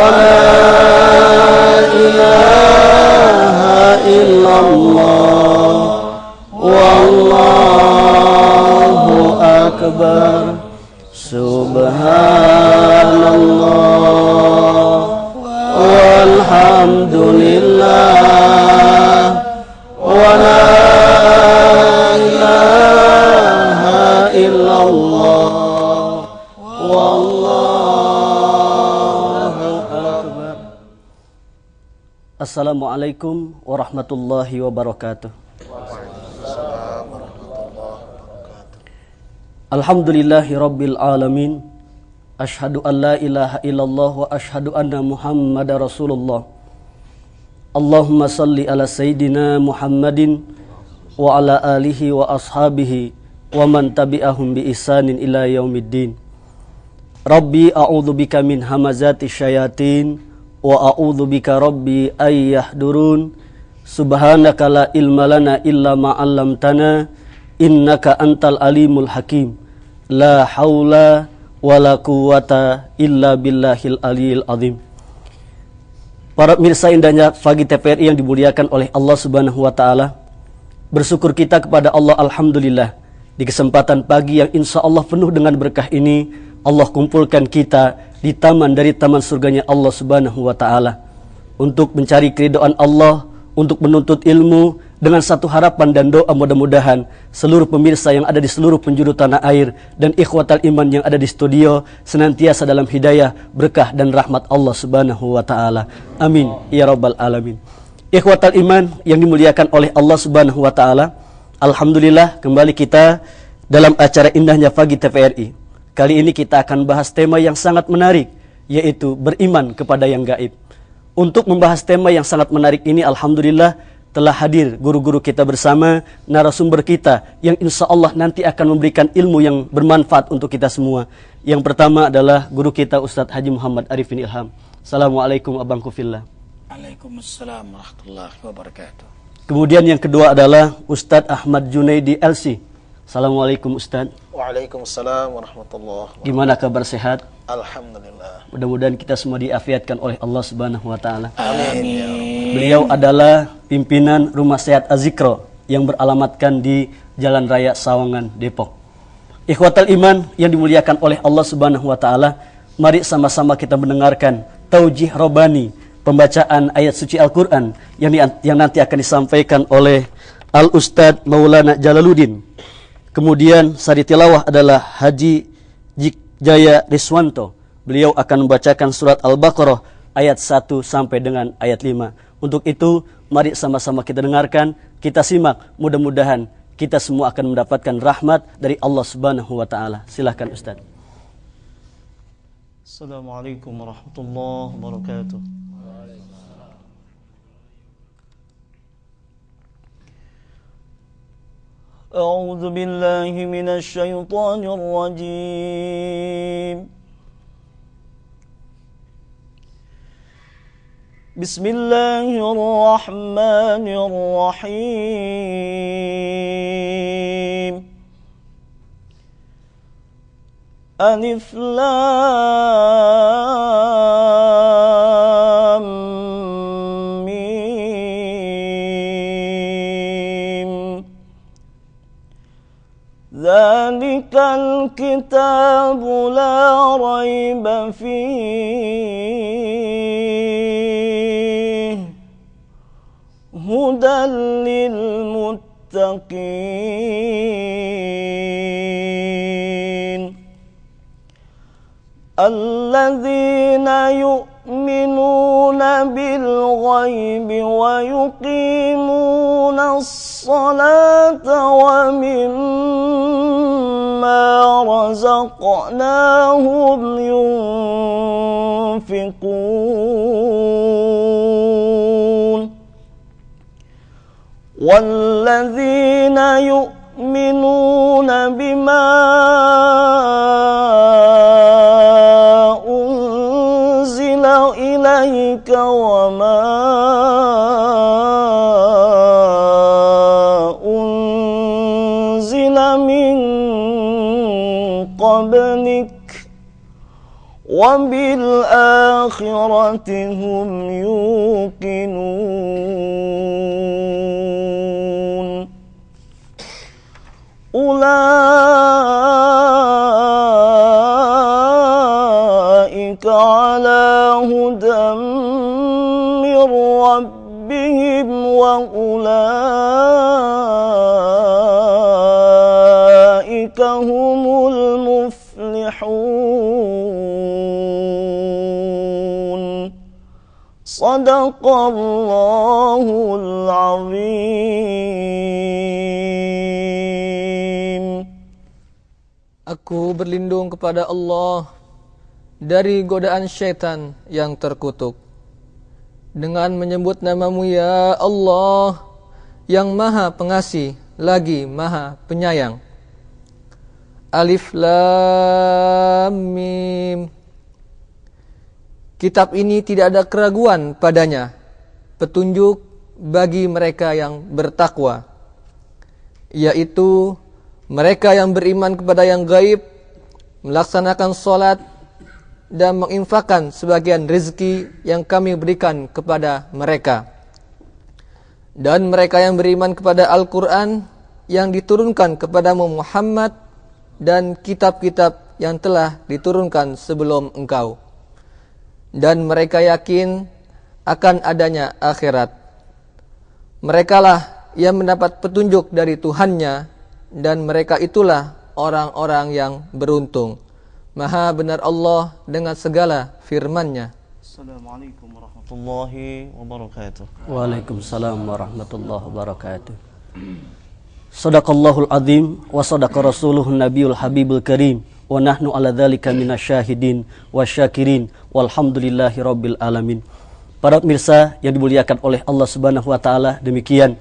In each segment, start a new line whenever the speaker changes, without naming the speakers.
la ilaha illallah, wallahu akbar, subhanallah, walhamdulillah, wa la ilaha illallah, wallahu akbar. Assalamualaikum warahmatullahi wabarakatuh. Alhamdulillahi rabbil alamin. Ashhadu an la ilaha illallah wa ashhadu anna Muhammadar Rasulullah. Allahumma salli ala Sayyidina Muhammadin wa ala alihi wa ashabihi wa man tabi'ahum bi ihsanin ila yaumiddin. Rabbi a'udzu bika min hamazati syayatin wa a'udzu bika rabbi ay yahdurun. Subhanaka la ilma lana illa ma 'allamtana innaka antal alimul hakim. La haula wala quwata illa billahil aliyil azim. Para pemirsa indahnya Pagi TVRI yang dimuliakan oleh Allah Subhanahu wa taala, bersyukur kita kepada Allah alhamdulillah di kesempatan pagi yang insya Allah penuh dengan berkah ini Allah kumpulkan kita di taman dari taman surganya Allah Subhanahu wa taala untuk mencari keridhaan Allah, untuk menuntut ilmu dengan satu harapan dan doa mudah-mudahan seluruh pemirsa yang ada di seluruh penjuru tanah air dan ikhwatal iman yang ada di studio senantiasa dalam hidayah, berkah dan rahmat Allah Subhanahu wa taala. Amin ya rabbal alamin. Ikhwatal iman yang dimuliakan oleh Allah Subhanahu wa taala, alhamdulillah kembali kita dalam acara indahnya Pagi TVRI. Kali ini kita akan bahas tema yang sangat menarik, yaitu beriman kepada yang gaib. Untuk membahas tema yang sangat menarik ini, alhamdulillah telah hadir guru-guru kita bersama, narasumber kita yang insya Allah nanti akan memberikan ilmu yang bermanfaat untuk kita semua. Yang pertama adalah guru kita Ustadz Haji Muhammad Arifin Ilham. Assalamualaikum abangku fillah.
Waalaikumsalam warahmatullahi wabarakatuh.
Kemudian yang kedua adalah Ustadz Ahmad Junaidi LC. Assalamualaikum Ustadz.
Waalaikumsalam warahmatullahi wabarakatuh.
Gimana kabar, sehat?
Alhamdulillah.
Mudah-mudahan kita semua diafiatkan oleh Allah Subhanahu wa taala.
Amin.
Beliau adalah pimpinan Rumah Sehat Az-Zikro yang beralamatkan di Jalan Raya Sawangan, Depok. Ikhwatal iman yang dimuliakan oleh Allah Subhanahu wa taala, mari sama-sama kita mendengarkan taujih robani, pembacaan ayat suci Al-Qur'an yang nanti akan disampaikan oleh Al-Ustadz Maulana Jalaluddin. Kemudian sari tilawah adalah Haji Jaya Riswanto. Beliau akan membacakan surat Al-Baqarah ayat 1 sampai dengan ayat 5. Untuk itu, mari sama-sama kita dengarkan, kita simak. Mudah-mudahan kita semua akan mendapatkan rahmat dari Allah Subhanahu wa taala. Silakan Ustaz.
Assalamualaikum warahmatullahi wabarakatuh. أعوذ بالله من الشيطان الرجيم. بسم الله الرحمن الرحيم. ألف لام ذلك الكتاب لا ريب فيه هدى للمتقين الذين يؤمنون بالغيب ويقيمون الصلاة ومما رزقناهم ينفقون والذين يؤمنون بما أنزل إليك وما أنزل من قبلك وبالآخرة هم يوقنون أولئك على هدى من ربهم وأولئك هم المفلحون صدق الله العظيم.
Aku berlindung kepada Allah dari godaan syaitan yang terkutuk dengan menyebut namamu ya Allah yang maha pengasih lagi maha penyayang. Alif Lam Mim. Kitab ini tidak ada keraguan padanya, petunjuk bagi mereka yang bertakwa, yaitu mereka yang beriman kepada yang gaib, melaksanakan salat dan menginfakkan sebagian rezeki yang kami berikan kepada mereka. Dan mereka yang beriman kepada Al-Quran yang diturunkan kepadamu Muhammad dan kitab-kitab yang telah diturunkan sebelum engkau. Dan mereka yakin akan adanya akhirat. Merekalah yang mendapat petunjuk dari Tuhannya, dan mereka itulah orang-orang yang beruntung. Maha benar Allah dengan segala firman-Nya.
Assalamualaikum warahmatullahi wabarakatuh.
Waalaikumsalam warahmatullahi wabarakatuh. Sadaqallahul azim wa sadaqa rasuluhun nabiyul habibul karim wa nahnu ala dzalika minasyahidin wasyakirin walhamdulillahi rabbil alamin. Para pemirsa yang dimuliakan oleh Allah Subhanahu wa taala, demikian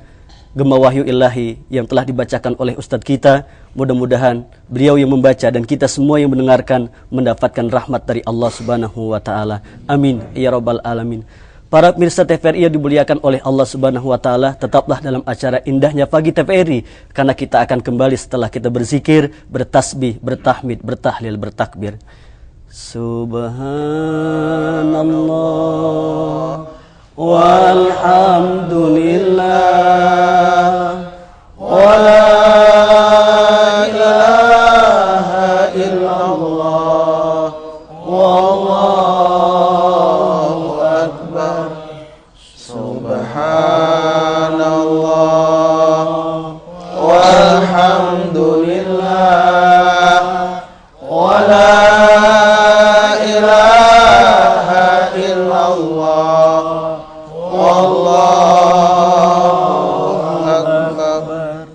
Gema Wahyu Ilahi yang telah dibacakan oleh Ustadz kita. Mudah-mudahan beliau yang membaca dan kita semua yang mendengarkan mendapatkan rahmat dari Allah Subhanahu wa taala. Amin ya rabbal alamin. Para pemirsa TVRI yang dimuliakan oleh Allah Subhanahu wa taala, tetaplah dalam acara indahnya Pagi TVRI, karena kita akan kembali setelah kita berzikir, bertasbih, bertahmid, bertahlil, bertakbir. Subhanallah walhamdulillah wa la ilaha illallah wallahu akbar.
Subhanallah walhamdulillah wa la ilaha illallah wallahu akbar.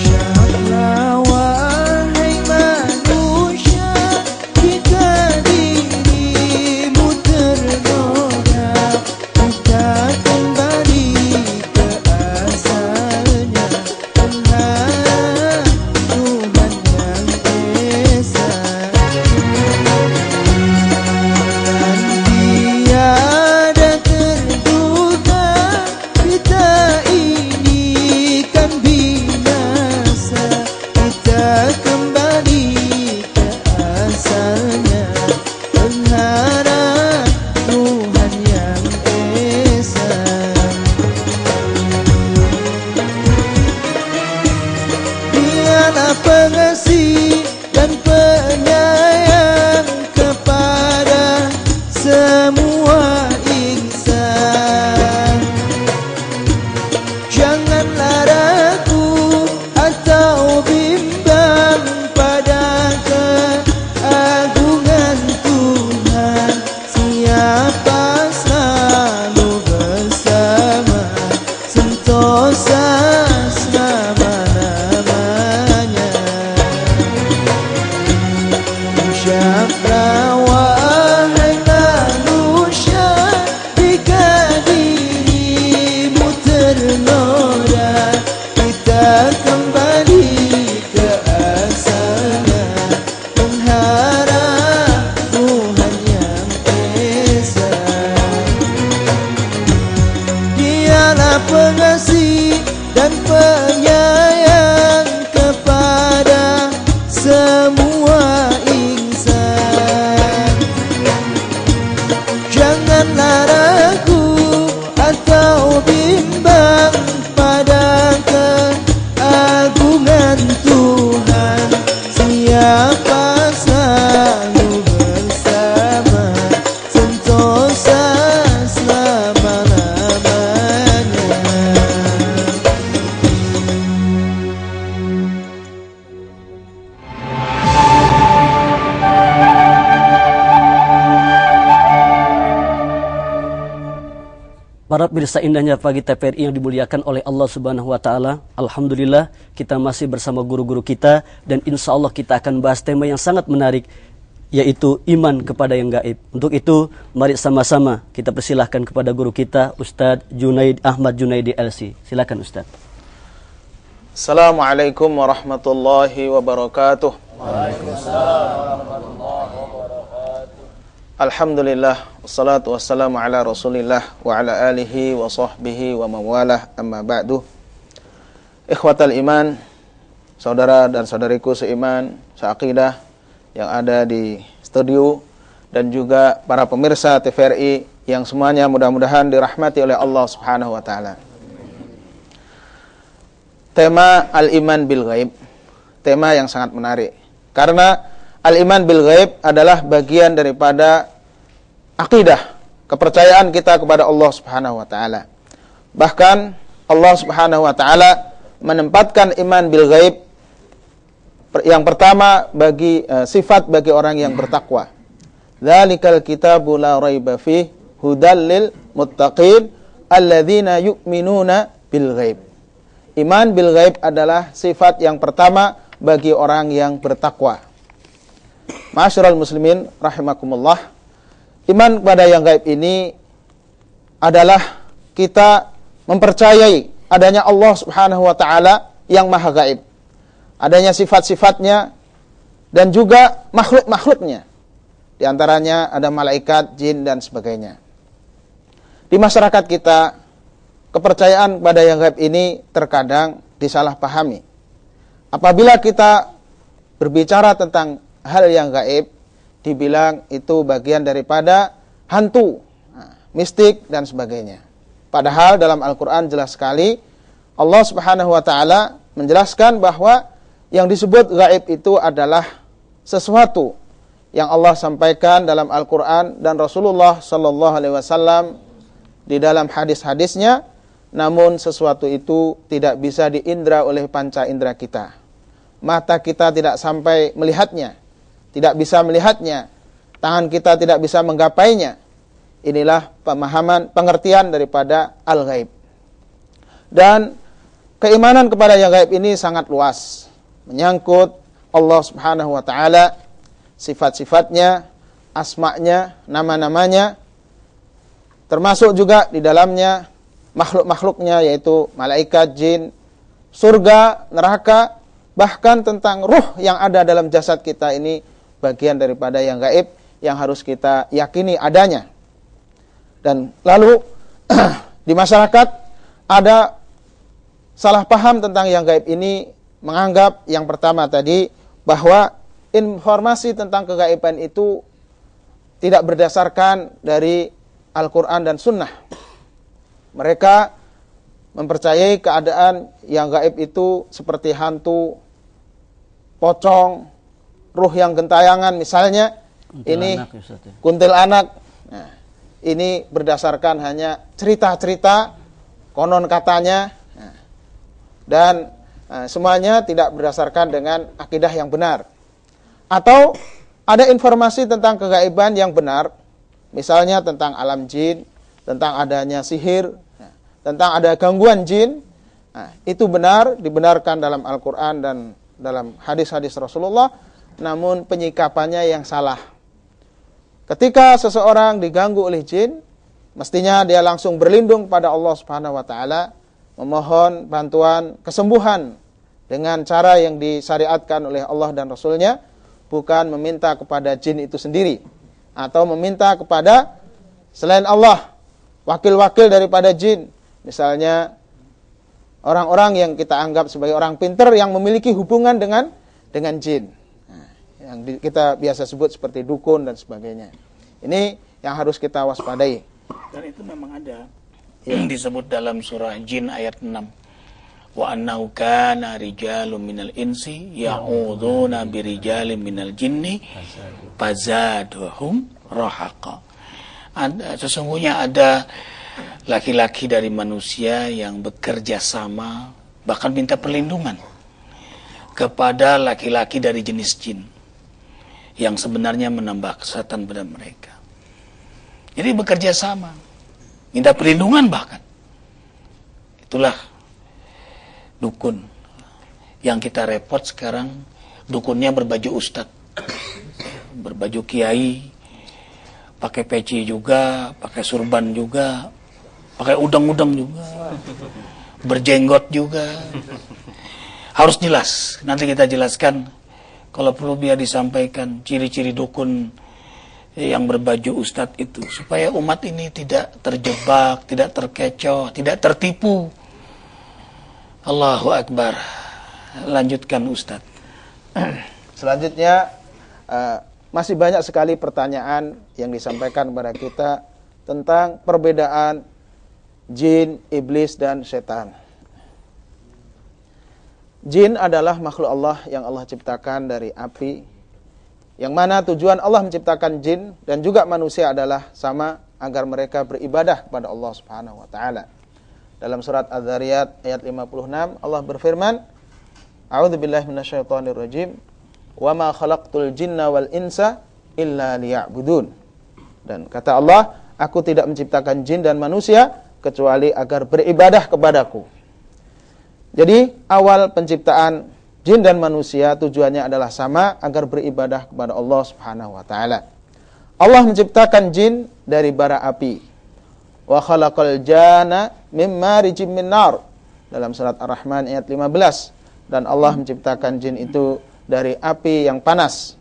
Syaraflah wahai manusia, jika dirimu ternoda, kita kembali ke asalnya. Tuhan yang esa, dan tiada terduga kita ini kan binasa. Kita kembali ke asalnya, berharap Tuhan yang esa. Dialah pengasih dan penyayang kepada semua insan. Janganlah ragu atau bimbang pada keagungan Tuhan. Siapa selalu bersama, sentosa selama-lamanya. dan penyayang kepada semua insan. Janganlah ragu atau bimbang pada keagungan Tuhan. Siapa selalu bersama, sentosa selama-lamanya.
Para pemirsa indahnya pagi TVRI yang dimuliakan oleh Allah Subhanahu wa taala, alhamdulillah kita masih bersama guru-guru kita dan insya Allah kita akan bahas tema yang sangat menarik, yaitu iman kepada yang gaib. Untuk itu, mari sama-sama kita persilahkan kepada guru kita, Ustadz Ahmad Junaidi LC. Silakan Ustadz.
Assalamualaikum warahmatullahi wabarakatuh. Alhamdulillah, wassalatu wassalamu ala rasulillah wa ala alihi wa sahbihi wa mawalah, amma ba'du. Ikhwatal iman, saudara dan saudariku seiman, seaqidah yang ada di studio dan juga para pemirsa TVRI yang semuanya mudah-mudahan dirahmati oleh Allah Subhanahu wa taala. Tema al-iman bil ghaib, tema yang sangat menarik. Karena al-iman bil ghaib adalah bagian daripada akidah, kepercayaan kita kepada Allah Subhanahu wa taala. Bahkan Allah Subhanahu wa taala menempatkan iman bil ghaib yang pertama bagi sifat bagi orang yang bertakwa. Dzalikal kitabu la raiba fihi hudal lil muttaqin alladzina yu'minuna bil ghaib. Iman bil ghaib adalah sifat yang pertama bagi orang yang bertakwa. Ma'asyiral muslimin rahimakumullah. Iman kepada yang gaib ini adalah kita mempercayai adanya Allah Subhanahu wa taala yang maha gaib. Adanya sifat-sifatnya dan juga makhluk-makhluknya. Di antaranya ada malaikat, jin dan sebagainya. Di masyarakat kita, kepercayaan kepada yang gaib ini terkadang disalahpahami. Apabila kita berbicara tentang hal yang gaib, dibilang itu bagian daripada hantu, mistik dan sebagainya. Padahal dalam Al-Quran jelas sekali Allah Subhanahu wa taala menjelaskan bahwa yang disebut gaib itu adalah sesuatu yang Allah sampaikan dalam Al-Quran dan Rasulullah sallallahu alaihi wasallam di dalam hadis-hadisnya, namun sesuatu itu tidak bisa diindra oleh panca indera kita. Mata kita tidak sampai melihatnya, tidak bisa melihatnya, tangan kita tidak bisa menggapainya. Inilah pemahaman, pengertian daripada al-ghaib. Dan keimanan kepada yang gaib ini sangat luas, menyangkut Allah Subhanahu wa taala, sifat-sifatnya, asma'nya, nama-namanya, termasuk juga di dalamnya makhluk-makhluknya, yaitu malaikat, jin, surga, neraka, bahkan tentang ruh yang ada dalam jasad kita ini bagian daripada yang gaib yang harus kita yakini adanya. Dan lalu di masyarakat ada salah paham tentang yang gaib ini, menganggap yang pertama tadi bahwa informasi tentang kegaiban itu tidak berdasarkan dari Al-Quran dan Sunnah. Mereka mempercayai keadaan yang gaib itu seperti hantu, pocong, ruh yang gentayangan misalnya, ini kuntilanak. Nah, ini berdasarkan hanya cerita-cerita, konon katanya, dan semuanya tidak berdasarkan dengan akidah yang benar. Atau ada informasi tentang kegaiban yang benar, misalnya tentang alam jin, tentang adanya sihir, tentang ada gangguan jin. Nah, itu benar, dibenarkan dalam Al-Quran dan dalam hadis-hadis Rasulullah, namun penyikapannya yang salah. Ketika seseorang diganggu oleh jin, mestinya dia langsung berlindung pada Allah Subhanahu wa taala, memohon bantuan kesembuhan dengan cara yang disyariatkan oleh Allah dan Rasulnya, bukan meminta kepada jin itu sendiri atau meminta kepada selain Allah, wakil-wakil daripada jin, misalnya orang-orang yang kita anggap sebagai orang pintar yang memiliki hubungan dengan jin. Nah, yang kita biasa sebut seperti dukun dan sebagainya. Ini yang harus kita waspadai.
Dan itu memang ada yang disebut dalam surah Jin ayat 6. Wa annahu kana rijalun minal insi ya'udzuuna birijalin minal jinni fazaduhum rahaqa. Sesungguhnya ada laki-laki dari manusia yang bekerja sama, bahkan minta perlindungan kepada laki-laki dari jenis jin yang sebenarnya menambah kesehatan pada mereka. Jadi bekerja sama, minta perlindungan bahkan. Itulah dukun. Yang kita repot sekarang, dukunnya berbaju ustadz, berbaju kiai, pakai peci juga, pakai surban juga, pakai udang-udang juga, berjenggot juga. Harus jelas, nanti kita jelaskan, kalau perlu biar disampaikan ciri-ciri dukun yang berbaju ustadz itu, supaya umat ini tidak terjebak, tidak terkecoh, tidak tertipu. Allahu Akbar. Lanjutkan Ustadz.
Selanjutnya masih banyak sekali pertanyaan yang disampaikan kepada kita tentang perbedaan jin, iblis, dan setan. Jin adalah makhluk Allah yang Allah ciptakan dari api, yang mana tujuan Allah menciptakan jin dan juga manusia adalah sama, agar mereka beribadah kepada Allah Subhanahu wa taala. Dalam surat Az-Zariyat ayat 56 Allah berfirman, A'udzubillahi minasyaitonirrajim, wa ma khalaqtul jinna wal insa illa liya'budun. Dan kata Allah, aku tidak menciptakan jin dan manusia kecuali agar beribadah kepadaku. Jadi awal penciptaan jin dan manusia tujuannya adalah sama, agar beribadah kepada Allah Subhanahu wa taala. Allah menciptakan jin dari bara api. Wa khalaqal janna mim marijim min nar. Dalam surat Ar-Rahman ayat 15. Dan Allah menciptakan jin itu dari api yang panas.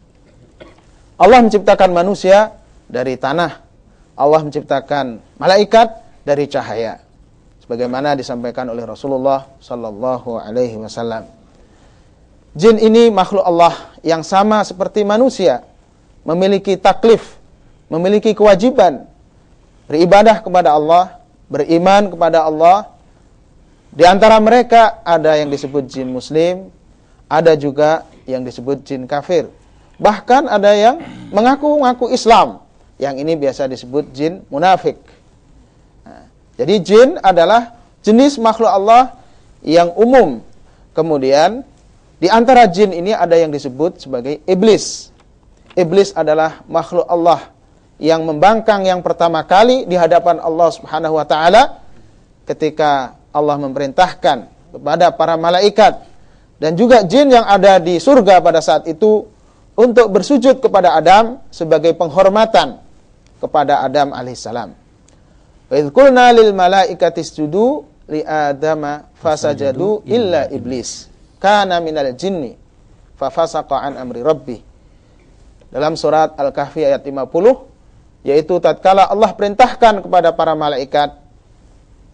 Allah menciptakan manusia dari tanah. Allah menciptakan malaikat dari cahaya. Sebagaimana disampaikan oleh Rasulullah sallallahu alaihi wasallam. Jin ini makhluk Allah yang sama seperti manusia, memiliki taklif, memiliki kewajiban beribadah kepada Allah, beriman kepada Allah. Di antara mereka ada yang disebut jin muslim, ada juga yang disebut jin kafir. Bahkan ada yang mengaku-ngaku Islam. Yang ini biasa disebut jin munafik. Jadi jin adalah jenis makhluk Allah yang umum. Kemudian di antara jin ini ada yang disebut sebagai iblis. Iblis adalah makhluk Allah yang membangkang yang pertama kali di hadapan Allah Subhanahu wa taala ketika Allah memerintahkan kepada para malaikat dan juga jin yang ada di surga pada saat itu untuk bersujud kepada Adam sebagai penghormatan kepada Adam alaihissalam. Wa idz qulna lil malaikati isjudu li adama fasajadu illa iblis kana minal jinni fa fasaqa an amri rabbih. Dalam surat Al-Kahfi ayat 50, yaitu tatkala Allah perintahkan kepada para malaikat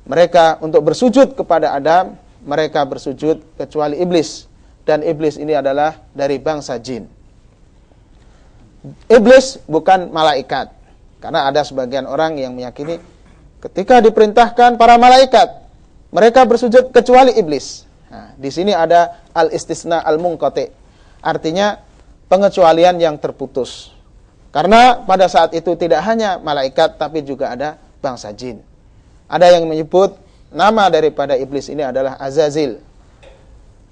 mereka untuk bersujud kepada Adam, mereka bersujud kecuali iblis, dan iblis ini adalah dari bangsa jin. Iblis bukan malaikat, karena ada sebagian orang yang meyakini ketika diperintahkan para malaikat, mereka bersujud kecuali iblis. Nah, di sini ada al-istisna al-munqati, artinya pengecualian yang terputus. Karena pada saat itu tidak hanya malaikat, tapi juga ada bangsa jin. Ada yang menyebut nama daripada iblis ini adalah Azazil.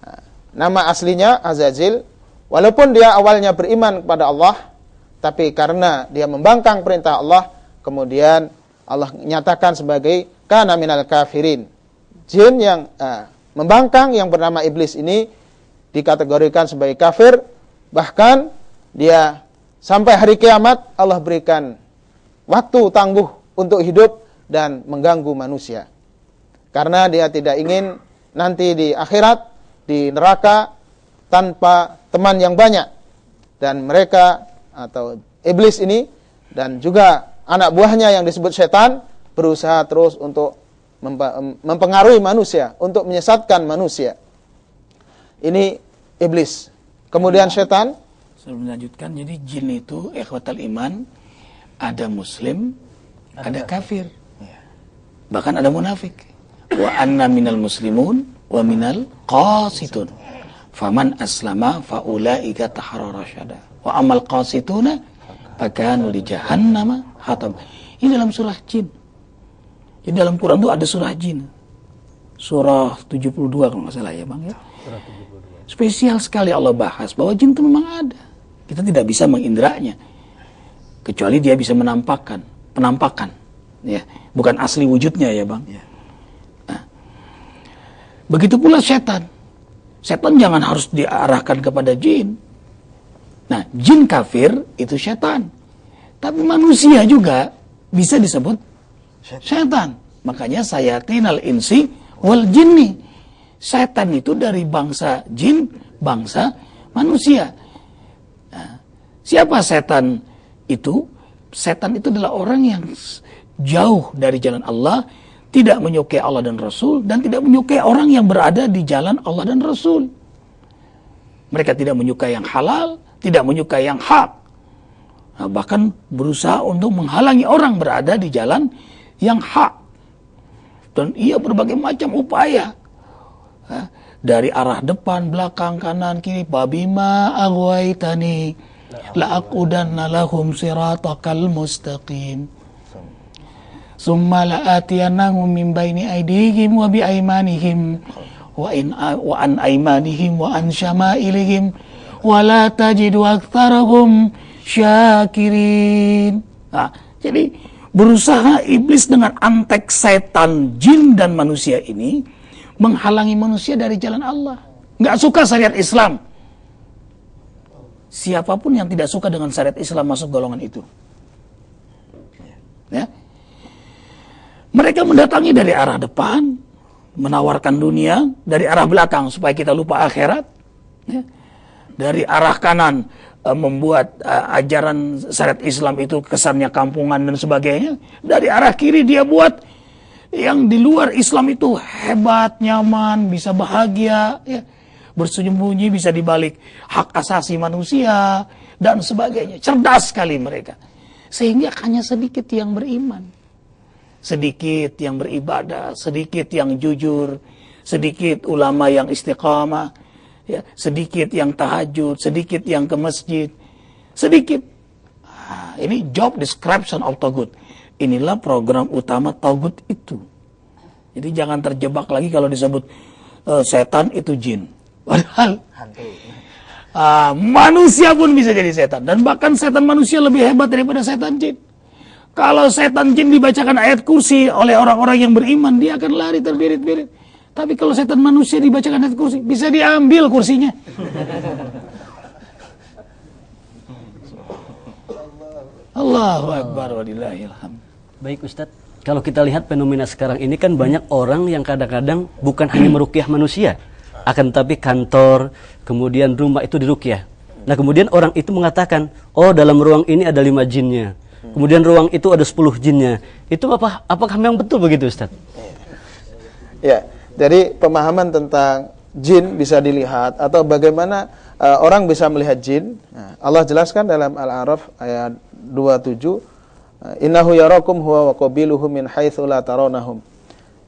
Nah, nama aslinya Azazil, walaupun dia awalnya beriman kepada Allah, tapi karena dia membangkang perintah Allah, kemudian Allah nyatakan sebagai kana minal kafirin. Jin yang membangkang yang bernama iblis ini dikategorikan sebagai kafir, bahkan dia sampai hari kiamat Allah berikan waktu tangguh untuk hidup dan mengganggu manusia. Karena dia tidak ingin nanti di akhirat, di neraka, tanpa teman yang banyak. Dan mereka atau iblis ini dan juga anak buahnya yang disebut setan berusaha terus untuk mempengaruhi manusia, untuk menyesatkan manusia. Ini iblis. Kemudian setan.
Sebelum melanjutkan, jadi jin itu ikhwatal iman, ada muslim, ada kafir. Bahkan ada munafik. Wa anna minal muslimun wa minal qasitun. Faman aslama faulaika taharra rasyada. Wa amal qasituna fakanu li jahannama hatab. Ini dalam surah jin. Jadi dalam Quran itu ada surah jin. Surah 72 kalau nggak salah ya Bang ya. Surah 72. Spesial sekali Allah bahas bahwa jin itu memang ada. Kita tidak bisa mengindranya. Kecuali dia bisa penampakan. Ya, bukan asli wujudnya ya Bang. Ya. Nah, begitu pula setan. Setan jangan harus diarahkan kepada jin. Nah, jin kafir itu setan. Tapi manusia juga bisa disebut setan. Makanya sayatinal insi wal jinni. Setan itu dari bangsa jin, bangsa manusia. Nah, siapa setan itu? Setan itu adalah orang yang jauh dari jalan Allah, tidak menyukai Allah dan Rasul, dan tidak menyukai orang yang berada di jalan Allah dan Rasul. Mereka tidak menyukai yang halal, tidak menyukai yang hak. Nah, bahkan berusaha untuk menghalangi orang berada di jalan yang hak. Dan ia berbagai macam upaya. Dari arah depan, belakang, kanan, kiri. Babima aghwaytani la'aqudanna lahum siratakal mustaqim. Summa la'atiyannahum min baini aydihim wa biaymanihim wa an aymanihim wa an syama'ilihim wa la tajidu aktsarahum syakirin. Nah, jadi berusaha iblis dengan antek setan, jin dan manusia ini menghalangi manusia dari jalan Allah. Nggak suka syariat Islam. Siapapun yang tidak suka dengan syariat Islam masuk golongan itu. Ya. Mereka mendatangi dari arah depan, menawarkan dunia, dari arah belakang supaya kita lupa akhirat. Ya. Dari arah kanan membuat ajaran syariat Islam itu kesannya kampungan dan sebagainya. Dari arah kiri dia buat yang di luar Islam itu hebat, nyaman, bisa bahagia, ya. Bersembunyi bisa dibalik hak asasi manusia dan sebagainya. Cerdas sekali mereka. Sehingga hanya sedikit yang beriman. Sedikit yang beribadah, sedikit yang jujur, sedikit ulama yang istiqamah, ya, sedikit yang tahajud, sedikit yang ke masjid, sedikit. Nah, ini job description of Taghut. Inilah program utama Taghut itu. Jadi jangan terjebak lagi kalau disebut setan itu jin. Padahal manusia pun bisa jadi setan. Dan bahkan setan manusia lebih hebat daripada setan jin. Kalau setan jin dibacakan ayat kursi oleh orang-orang yang beriman, dia akan lari terbirit-birit. Tapi kalau setan manusia dibacakan ayat kursi, bisa diambil kursinya. Allahu Akbar walillahilhamd.
Baik Ustadz, kalau kita lihat fenomena sekarang ini kan banyak orang yang kadang-kadang bukan hanya meruqyah manusia, akan tetapi kantor, kemudian rumah itu diruqyah. Nah kemudian orang itu mengatakan, oh dalam ruang ini ada 5 jinnya. Kemudian ruang itu ada 10 jinnya. Itu apakah memang betul begitu Ustaz?
Ya, jadi pemahaman tentang jin bisa dilihat atau bagaimana orang bisa melihat jin. Nah, Allah jelaskan dalam Al-A'raf ayat 27, innahu yarakum huwa wa qabiluhu min haitsu la tarawnahum.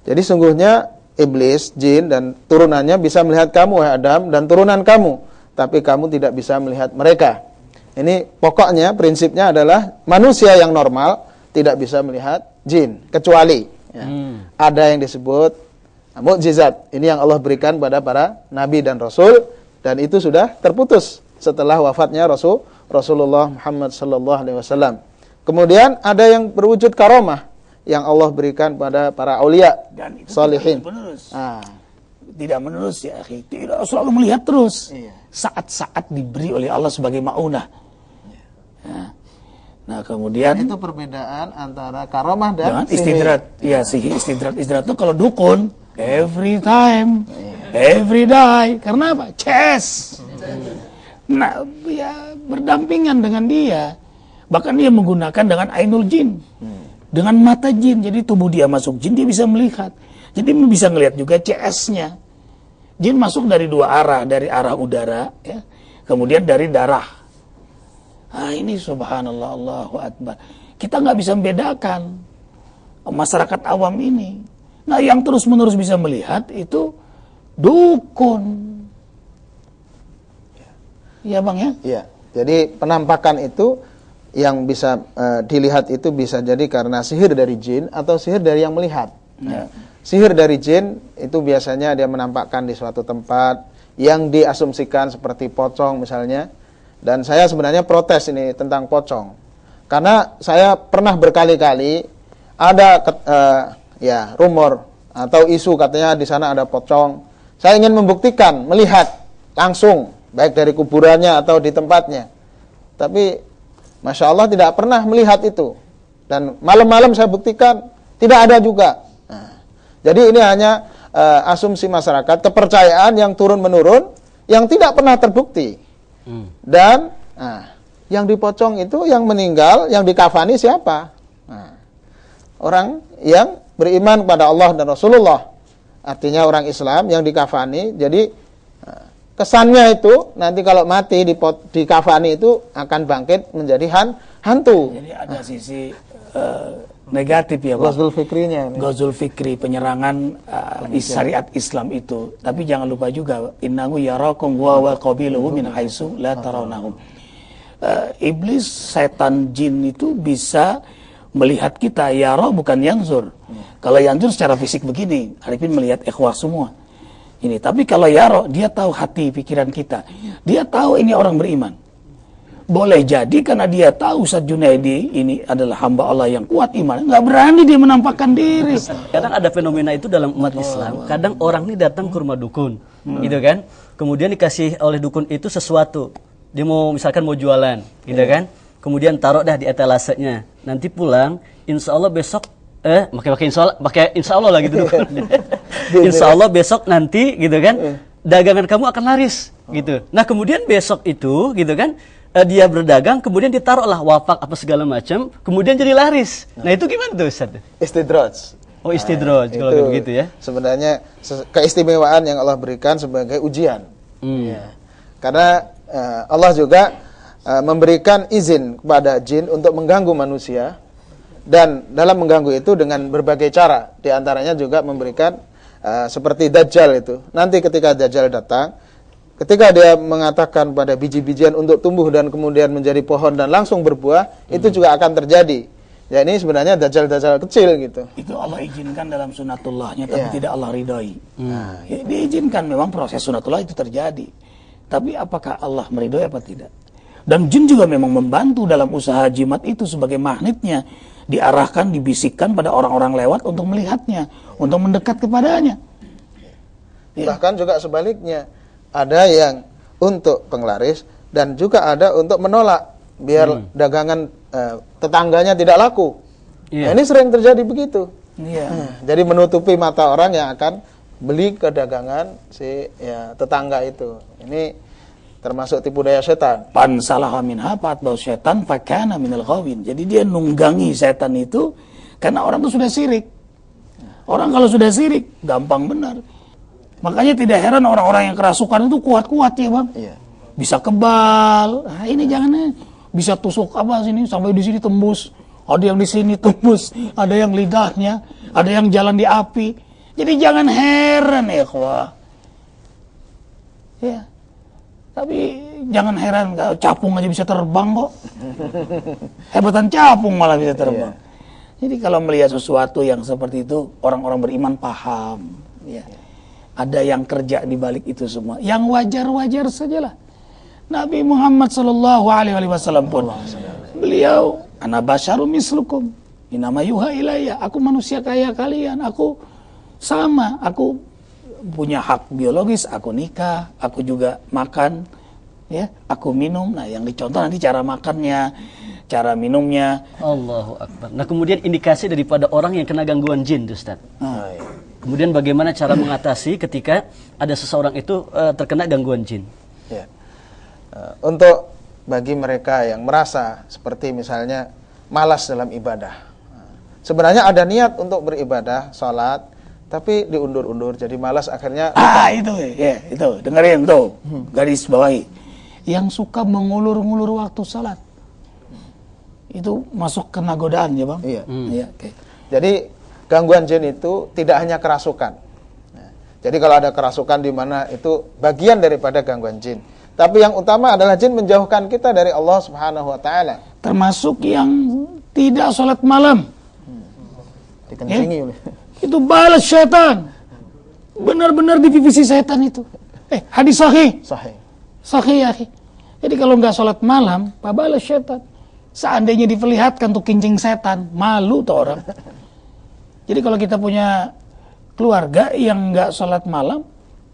Jadi sungguhnya iblis, jin dan turunannya bisa melihat kamu wahai Adam dan turunan kamu, tapi kamu tidak bisa melihat mereka. Ini pokoknya prinsipnya adalah manusia yang normal tidak bisa melihat jin kecuali ya, ada yang disebut mukjizat. Ini yang Allah berikan pada para nabi dan rasul dan itu sudah terputus setelah wafatnya Rasulullah Muhammad sallallahu alaihi wasallam. Kemudian ada yang berwujud karomah yang Allah berikan pada para aulia dan salihin.
Tidak menerus ya akhi, tidak selalu melihat terus. Saat-saat diberi oleh Allah sebagai maunah. Ya. Nah kemudian
itu perbedaan antara karomah dan
istidrat. Ya sihir istidrat itu kalau dukun every time, every day. Karena apa? Chess. Nah ya berdampingan dengan dia. Bahkan dia menggunakan dengan ainul jin. dengan mata jin. Jadi tubuh dia masuk jin, dia bisa melihat. Jadi bisa ngelihat juga CS-nya. Jin masuk dari dua arah, dari arah udara, ya, kemudian dari darah. Nah, ini subhanallah, Allahu Akbar. Kita nggak bisa membedakan masyarakat awam ini. Nah, yang terus-menerus bisa melihat itu dukun. Iya Bang ya?
Iya. Jadi penampakan itu yang bisa dilihat itu bisa jadi karena sihir dari jin atau sihir dari yang melihat. Ya. Sihir dari jin itu biasanya dia menampakkan di suatu tempat yang diasumsikan seperti pocong misalnya. Dan saya sebenarnya protes ini tentang pocong. Karena saya pernah berkali-kali ada rumor atau isu katanya di sana ada pocong. Saya ingin membuktikan, melihat langsung baik dari kuburannya atau di tempatnya. Tapi Masya Allah tidak pernah melihat itu. Dan malam-malam saya buktikan tidak ada juga. Nah, jadi ini hanya asumsi masyarakat, kepercayaan yang turun-menurun yang tidak pernah terbukti. Dan yang dipocong itu yang meninggal, yang dikafani siapa? Nah, orang yang beriman kepada Allah dan Rasulullah. Artinya orang Islam yang dikafani. Jadi kesannya itu nanti kalau mati dikafani itu akan bangkit menjadi hantu.
Jadi ada sisi negatif ya Pak.
Ghazul fikrinya.
Ghazul fikri, penyerangan syariat Islam itu. Tapi jangan lupa juga innahu yarakum wa qabiluhu min haitsu la tarawnahum. Iblis, setan, jin itu bisa melihat kita, yara bukan yanzur. Kalau yanzur secara fisik begini, Arifin melihat ikhwah semua. Ini, tapi kalau yara, dia tahu hati pikiran kita. Dia tahu ini orang beriman. Boleh jadi karena dia tahu Ustaz Junaidi ini adalah hamba Allah yang kuat iman, nggak berani dia menampakkan diri.
Kadang ada fenomena itu dalam umat Islam. Kadang orang ini datang ke rumah dukun, gitu kan? Kemudian dikasih oleh dukun itu sesuatu. Dia mau misalkan mau jualan, gitu kan? Kemudian taruh dah di etalasenya. Nanti pulang, insya Allah besok pakai insya Allah lah gitu dukun. Insya Allah besok nanti, gitu kan? Dagangan kamu akan laris, gitu. Nah kemudian besok itu, gitu kan? Dia berdagang, kemudian ditaruhlah wafak apa segala macam, kemudian jadi laris. Nah itu gimana tuh Ustaz?
Istidraj.
Oh istidraj, kalau begitu ya.
Sebenarnya keistimewaan yang Allah berikan sebagai ujian. Ya. Karena Allah juga memberikan izin kepada jin untuk mengganggu manusia. Dan dalam mengganggu itu dengan berbagai cara. Di antaranya juga memberikan seperti Dajjal itu. Nanti ketika Dajjal datang, ketika dia mengatakan pada biji-bijian untuk tumbuh dan kemudian menjadi pohon dan langsung berbuah, itu juga akan terjadi. Ya ini sebenarnya dajjal-dajjal kecil gitu.
Itu Allah izinkan dalam sunatullahnya, tapi tidak Allah ridhoi. Ya, diizinkan memang proses sunatullah itu terjadi. Tapi apakah Allah meridhoi apa tidak? Dan jin juga memang membantu dalam usaha jimat itu sebagai magnetnya. Diarahkan, dibisikkan pada orang-orang lewat untuk melihatnya, untuk mendekat kepadanya.
Ya. Bahkan juga sebaliknya. Ada yang untuk penglaris dan juga ada untuk menolak biar dagangan tetangganya tidak laku. Nah, ini sering terjadi begitu. Jadi menutupi mata orang yang akan beli ke dagangan si tetangga itu. Ini termasuk tipu daya setan.
Pan salaha minha fatbau setan fakana minal ghawin. Jadi dia nunggangi setan itu karena orang itu sudah syirik. Orang kalau sudah syirik gampang benar. Makanya tidak heran orang-orang yang kerasukan itu kuat-kuat ya Bang.
Iya.
Bisa kebal. Nah, ini jangan bisa tusuk apa sini sampai di sini tembus. Ada yang di sini tembus, ada yang lidahnya, ada yang jalan di api. Jadi jangan heran ya ikhwah. Ya. Tapi jangan heran capung aja bisa terbang kok. Hebatan capung malah bisa terbang. Jadi kalau melihat sesuatu yang seperti itu, orang-orang beriman paham, ya. Ada yang kerja di balik itu semua. Yang wajar-wajar sajalah. Nabi Muhammad SAW pun beliau, ana basyarum mislukum, inama yuha ilayya. Aku manusia kayak kalian. Aku sama. Aku punya hak biologis. Aku nikah. Aku juga makan. Ya, aku minum. Nah, yang dicontoh nanti cara makannya, cara minumnya.
Allahu Akbar. Nah, kemudian indikasi daripada orang yang kena gangguan jin, Ustaz. Kemudian bagaimana cara mengatasi ketika ada seseorang itu terkena gangguan jin?
Ya. Untuk bagi mereka yang merasa seperti misalnya malas dalam ibadah, Sebenarnya ada niat untuk beribadah, sholat, tapi diundur-undur, jadi malas akhirnya.
Itu ya, itu dengerin tuh, garis bawahi. Yang suka mengulur-ngulur waktu sholat, itu masuk kena godaan ya bang?
Iya.
Iya, oke.
Jadi gangguan jin itu tidak hanya kerasukan. Nah, jadi kalau ada kerasukan di mana itu bagian daripada gangguan jin. Tapi yang utama adalah jin menjauhkan kita dari Allah Subhanahu wa taala.
Termasuk yang tidak sholat malam.
Dikencingi oleh.
Itu balas setan. Benar-benar divisi setan itu. Hadis sahih.
Sahih.
Sahih ya. Jadi kalau nggak sholat malam, balas setan. Seandainya diperlihatkan tuh kincing setan, malu tuh orang. Jadi kalau kita punya keluarga yang nggak sholat malam,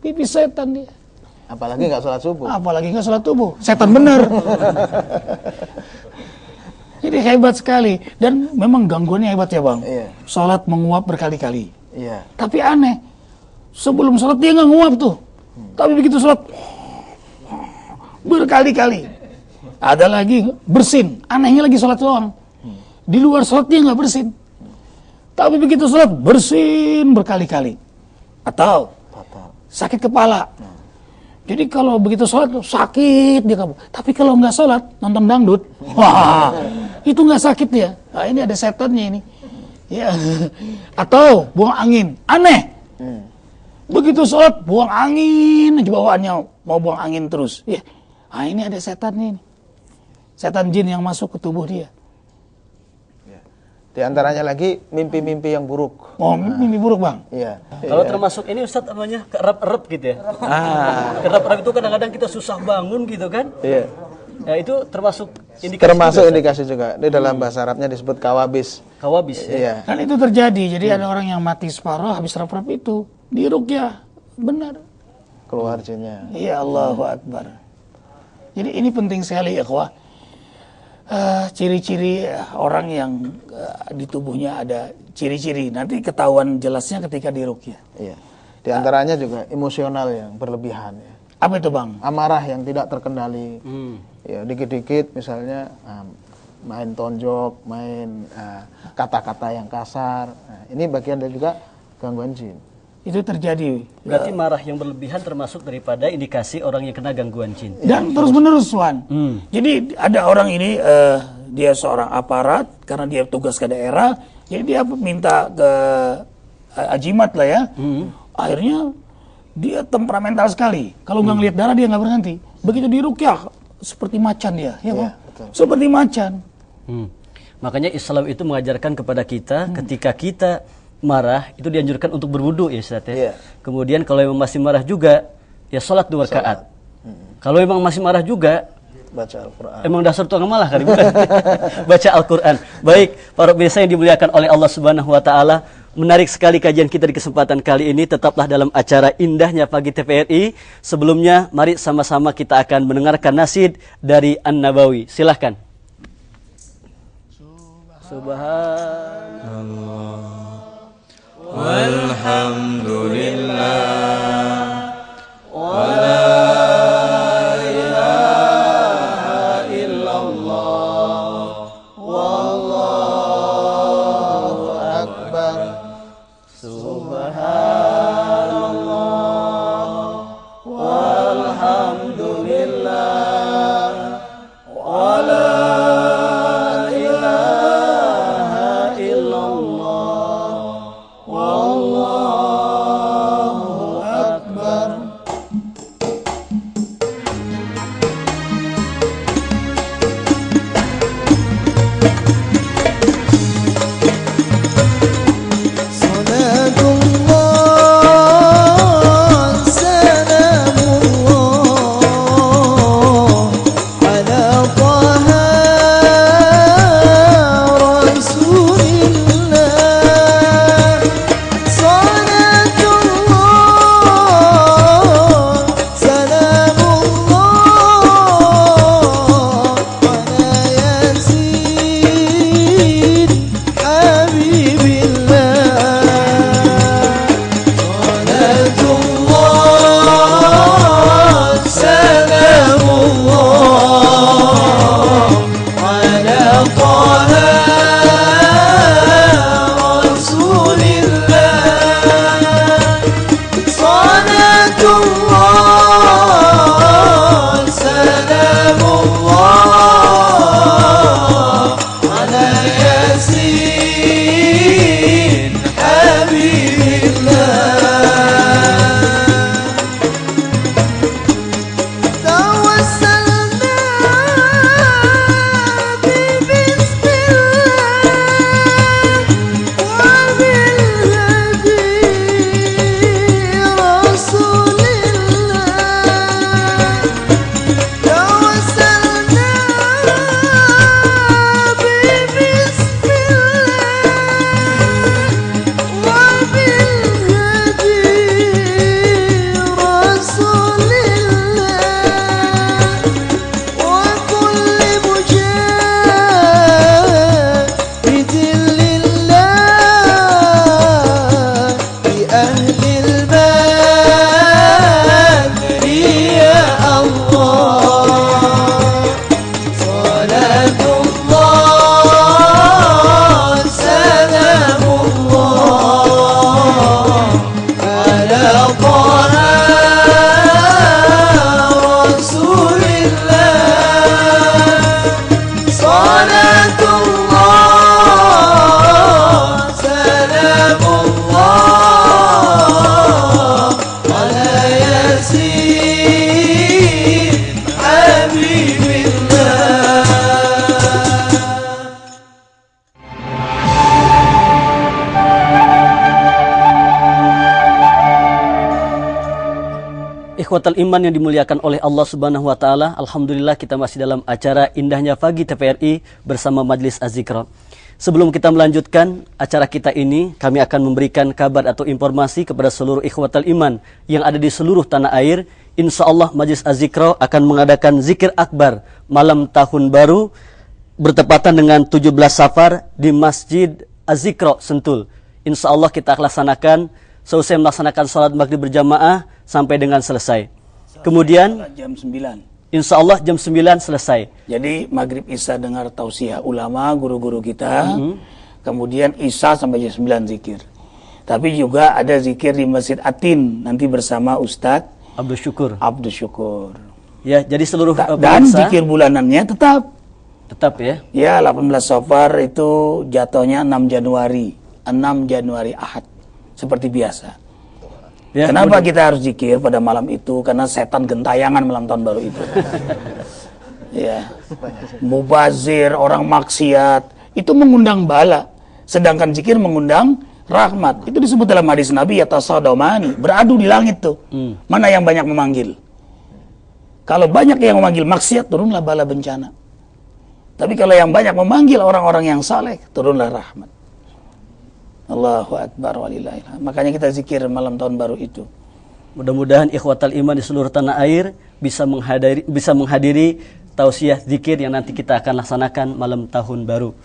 pipis setan dia.
Apalagi nggak sholat subuh.
Apalagi nggak sholat subuh, setan bener. Jadi hebat sekali. Dan memang gangguannya hebat ya bang.
Iya.
Sholat menguap berkali-kali.
Iya.
Tapi aneh, sebelum sholat dia nggak nguap tuh. Tapi begitu sholat, berkali-kali. Ada lagi bersin. Anehnya lagi sholat doang. Di luar sholat dia nggak bersin. Tapi begitu sholat bersin berkali-kali. Atau sakit kepala. Jadi kalau begitu sholat sakit dia kamu. Tapi kalau nggak sholat nonton dangdut, wah itu nggak sakit dia. Nah, ini ada setannya ini. Ya. Atau buang angin. Aneh. Begitu sholat buang angin, aja bawaannya mau buang angin terus. Ya. Nah, ini ada setannya ini. Setan jin yang masuk ke tubuh dia.
Di antaranya lagi mimpi-mimpi yang buruk.
Oh, mimpi buruk bang.
Iya.
Kalau termasuk ini Ustadz namanya kerap-erep gitu ya. Kerap-erep itu kadang-kadang kita susah bangun gitu kan.
Iya.
Ya itu termasuk indikasi.
Termasuk
juga,
indikasi juga. Ini dalam bahasa Arabnya disebut kawabis.
Kawabis ya.
Iya.
Dan itu terjadi. Jadi ada orang yang mati separuh habis rap-rap itu. Diruqyah. Benar.
Keluar jinnya.
Ya Allahu Akbar. Jadi ini penting sekali ya ikhwah. Ciri-ciri orang yang di tubuhnya ada ciri-ciri. Nanti ketahuan jelasnya ketika diruqyah.
Iya. Di antaranya juga emosional yang berlebihan ya.
Apa itu bang?
Amarah yang tidak terkendali. Ya, dikit-dikit misalnya main tonjok, main kata-kata yang kasar. Nah, ini bagian dari juga gangguan jin.
Itu terjadi.
Berarti marah yang berlebihan termasuk daripada indikasi orang yang kena gangguan jin.
Dan terus-menerus Wan. Jadi ada orang ini dia seorang aparat karena dia tugas ke daerah. Jadi dia minta ke ajimat lah ya. Akhirnya dia temperamental sekali. Kalau nggak ngelihat darah dia nggak berhenti. Begitu diruqyah seperti macan dia, ya Bang?
Betul.
Seperti macan.
Makanya Islam itu mengajarkan kepada kita ketika kita marah itu dianjurkan untuk berwudu ya Ustaz ya.
Iya.
Kemudian kalau memang masih marah juga ya salat 2 rakaat. Kalau memang masih marah juga
Baca Al-Quran.
emang dasar tukang malah kali bukan? Baca Al-Quran. Baik, para pemirsa yang dimuliakan oleh Allah Subhanahu wa taala, menarik sekali kajian kita di kesempatan kali ini. Tetaplah dalam acara indahnya Pagi TVRI. Sebelumnya mari sama-sama kita akan mendengarkan nasid dari An-Nabawi. Silahkan. Subhanallah.
Walhamdulillah wa
Ikhwatal iman yang dimuliakan oleh Allah Subhanahu wa taala, alhamdulillah kita masih dalam acara Indahnya Pagi TVRI bersama Majelis Az-Zikra. Sebelum kita melanjutkan acara kita ini, kami akan memberikan kabar atau informasi kepada seluruh ikhwatal iman yang ada di seluruh tanah air. Insyaallah Majelis Az-Zikra akan mengadakan zikir akbar malam tahun baru bertepatan dengan 17 Safar di Masjid Az-Zikra Sentul. Insyaallah kita akan laksanakan selesai melaksanakan sholat maghrib berjamaah sampai dengan selesai. Kemudian
jam 9.
insya Allah jam 9 selesai.
Jadi maghrib isya dengar tausiah ulama guru-guru kita. Kemudian isya sampai jam 9 zikir. Tapi juga ada zikir di Masjid Atin nanti bersama Ustadz
Abdul Syukur.
Ya,
jadi seluruh
dan zikir bulanannya tetap
ya.
Ya, 18 Safar itu jatuhnya 6 Januari Ahad. Seperti biasa. Ya, kenapa kita harus zikir pada malam itu? Karena setan gentayangan malam tahun baru itu. Ya, mubazir, orang maksiat itu mengundang bala, sedangkan zikir mengundang rahmat. Itu disebut dalam hadis Nabi yatasadamani, beradu di langit tuh. Mana yang banyak memanggil? Kalau banyak yang memanggil maksiat, turunlah bala bencana. Tapi kalau yang banyak memanggil orang-orang yang saleh, turunlah rahmat. Allahu Akbar walillahilhamd. Makanya kita zikir malam tahun baru itu.
Mudah-mudahan ikhwatal iman di seluruh tanah air bisa menghadiri tausiah zikir yang nanti kita akan laksanakan malam tahun baru.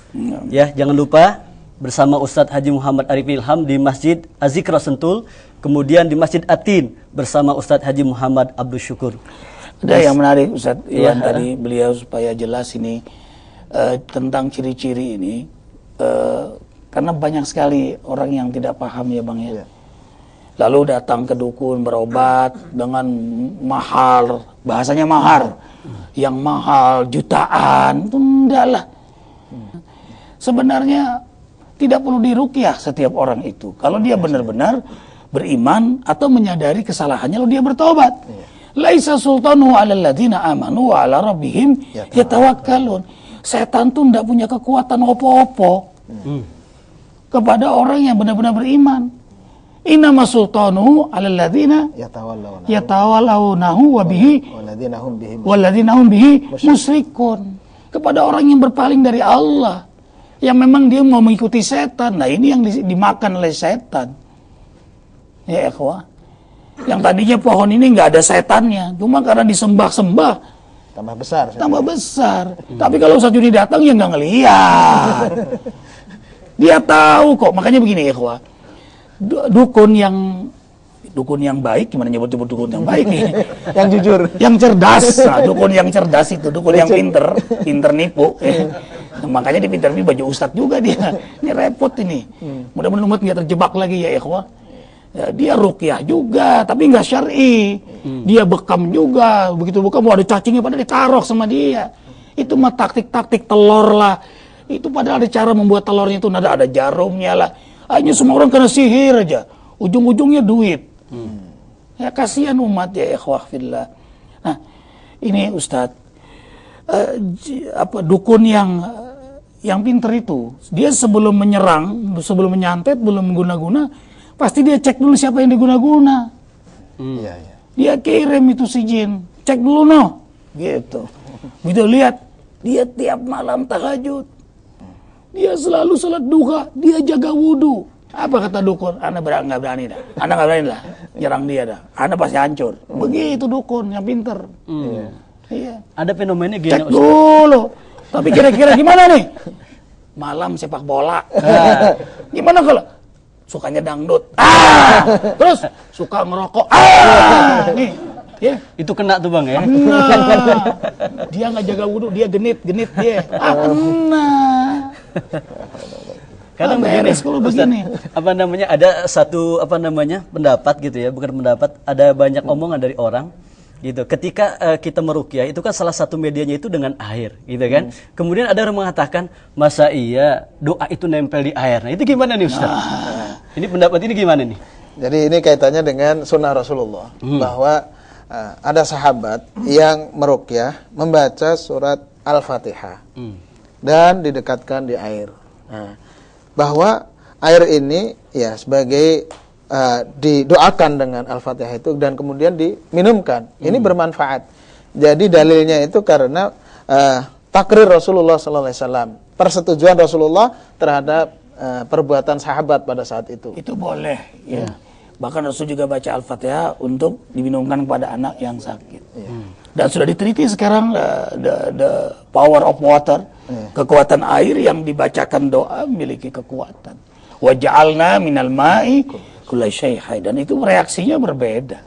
Ya, jangan lupa bersama Ustadz Haji Muhammad Arif Ilham di Masjid Az-Zikra Sentul, kemudian di Masjid Atin bersama Ustadz Haji Muhammad Abdul Syukur.
Ada yang menarik Ustadz Iwan tadi beliau supaya jelas ini tentang ciri-ciri ini. Karena banyak sekali orang yang tidak paham ya Bang ya. Lalu datang ke dukun berobat dengan mahal, bahasanya mahar. Yang mahal jutaan, itu enggak lah. Sebenarnya tidak perlu diruqyah setiap orang itu. Kalau dia benar-benar beriman atau menyadari kesalahannya lalu dia bertobat. Laisa sultanu 'alal ladzina amanu wa 'ala rabbihim yatawakkalun. Setan tuh enggak punya kekuatan opo-opo. Kepada orang yang benar-benar beriman. Innama sultanu 'alal ladzina yatawallawnahu wa bihi walladzina hum bihi musyrikun. Kepada orang yang berpaling dari Allah, yang memang dia mau mengikuti setan. Nah, ini yang dimakan oleh setan. Ya ikhwah. Yang tadinya pohon ini enggak ada setannya, cuma karena disembah-sembah tambah besar. Tapi kalau Ustaz Juni datang ya enggak ngelihat. Dia tahu kok, makanya begini ya ikhwah. Dukun yang baik, gimana nyebut dukun yang baik nih?
Yang jujur,
yang cerdas. Nah, dukun yang cerdas itu, dukun yang pinter nipu. Nah, makanya di pinter baju ustadz juga dia. Ini repot ini. Mudah-mudahan umat nggak terjebak lagi ya ikhwah. Ya, dia ruqyah juga, tapi nggak syar'i. Dia bekam juga. Begitu bekam, ada cacingnya pada ditarok sama dia. Itu mah taktik-taktik telur lah. Itu padahal ada cara membuat telurnya itu ada jarumnya lah. Hanya semua orang kena sihir aja. Ujung-ujungnya duit. Ya kasihan umat ya ikhwah fillah. Nah, ini Ustadz dukun yang pinter itu, dia sebelum menyerang, sebelum menyantet, belum mengguna-guna, pasti dia cek dulu siapa yang diguna-guna. Dia kirim itu si jin, cek dulu gitu. Begitu lihat, dia tiap malam tahajud. Dia selalu salat duha, dia jaga wudu. Apa kata dukun? Ana nggak berani dah. Ana nggak berani lah, nyerang dia dah. Ana pasti hancur. Begitu dukun yang pinter. Iya.
Ada fenomena gini.
Cek dulu. Tapi kira-kira gimana nih? Malam sepak bola. Gimana kalau sukanya dangdut? Terus suka ngerokok. Nih. Ya.
Itu kena tuh Bang ya.
Dia nggak jaga wudhu, dia genit dia. Kena.
Kadang begini, begini. Ada satu pendapat gitu ya, bukan pendapat, ada banyak omongan dari orang gitu. Ketika kita meruqyah itu kan salah satu medianya itu dengan air, gitu kan. Kemudian ada orang mengatakan, "Masa iya doa itu nempel di air?" Nah, itu gimana nih Ustaz? Ini pendapat ini gimana nih?
Jadi ini kaitannya dengan sunnah Rasulullah bahwa ada sahabat yang meruqyah membaca surat Al-Fatihah dan didekatkan di air. Bahwa air ini ya sebagai didoakan dengan Al-Fatihah itu dan kemudian diminumkan. Ini bermanfaat. Jadi dalilnya itu karena takrir Rasulullah sallallahu alaihi wasallam, persetujuan Rasulullah terhadap perbuatan sahabat pada saat itu.
Itu boleh, ya. Bahkan Rasul juga baca Al-Fatihah untuk diminumkan kepada anak yang sakit. Dan sudah diteliti sekarang the power of water, kekuatan air yang dibacakan doa memiliki kekuatan. Wa ja'alna minal ma'i kullai syai' hayy, dan itu reaksinya berbeda.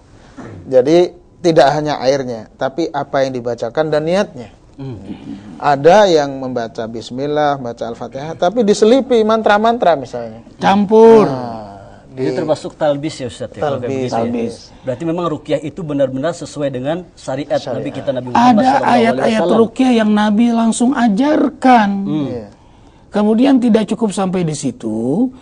Jadi tidak hanya airnya, tapi apa yang dibacakan dan niatnya. Ada yang membaca bismillah, baca Al-Fatihah, tapi diselipi mantra-mantra misalnya.
Campur.
Ini termasuk talbis ya Ustaz ya?
Talbis.
Berarti memang ruqyah itu benar-benar sesuai dengan syariat Nabi kita Nabi Muhammad
Ada ayat-ayat ruqyah yang Nabi langsung ajarkan. Kemudian tidak cukup sampai di situ.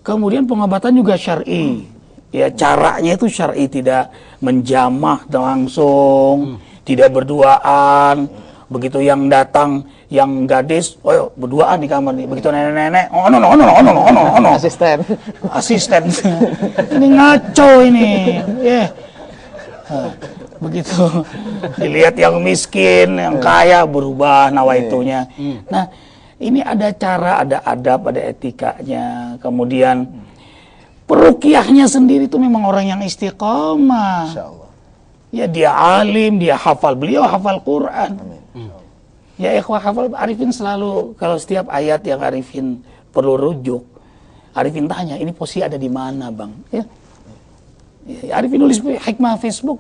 Kemudian pengobatan juga syar'i. Ya, caranya itu syar'i, tidak menjamah langsung, tidak berduaan. Begitu yang datang, yang gadis, oh berduaan di kamar nih. Begitu nenek-nenek, no. Asisten. Ini ngaco ini. Begitu dilihat yang miskin, yang kaya berubah nawaitunya. Nah, ini ada cara, ada adab, ada etikanya. Kemudian peruqyahnya sendiri itu memang orang yang istiqomah. Insyaallah. Ya, dia alim, dia hafal, beliau hafal Quran. Ya ikhwah, hafal Arifin selalu, kalau setiap ayat yang Arifin perlu rujuk, Arifin tanya, ini posisi ada di mana bang? Ya, Arifin nulis hikmah Facebook,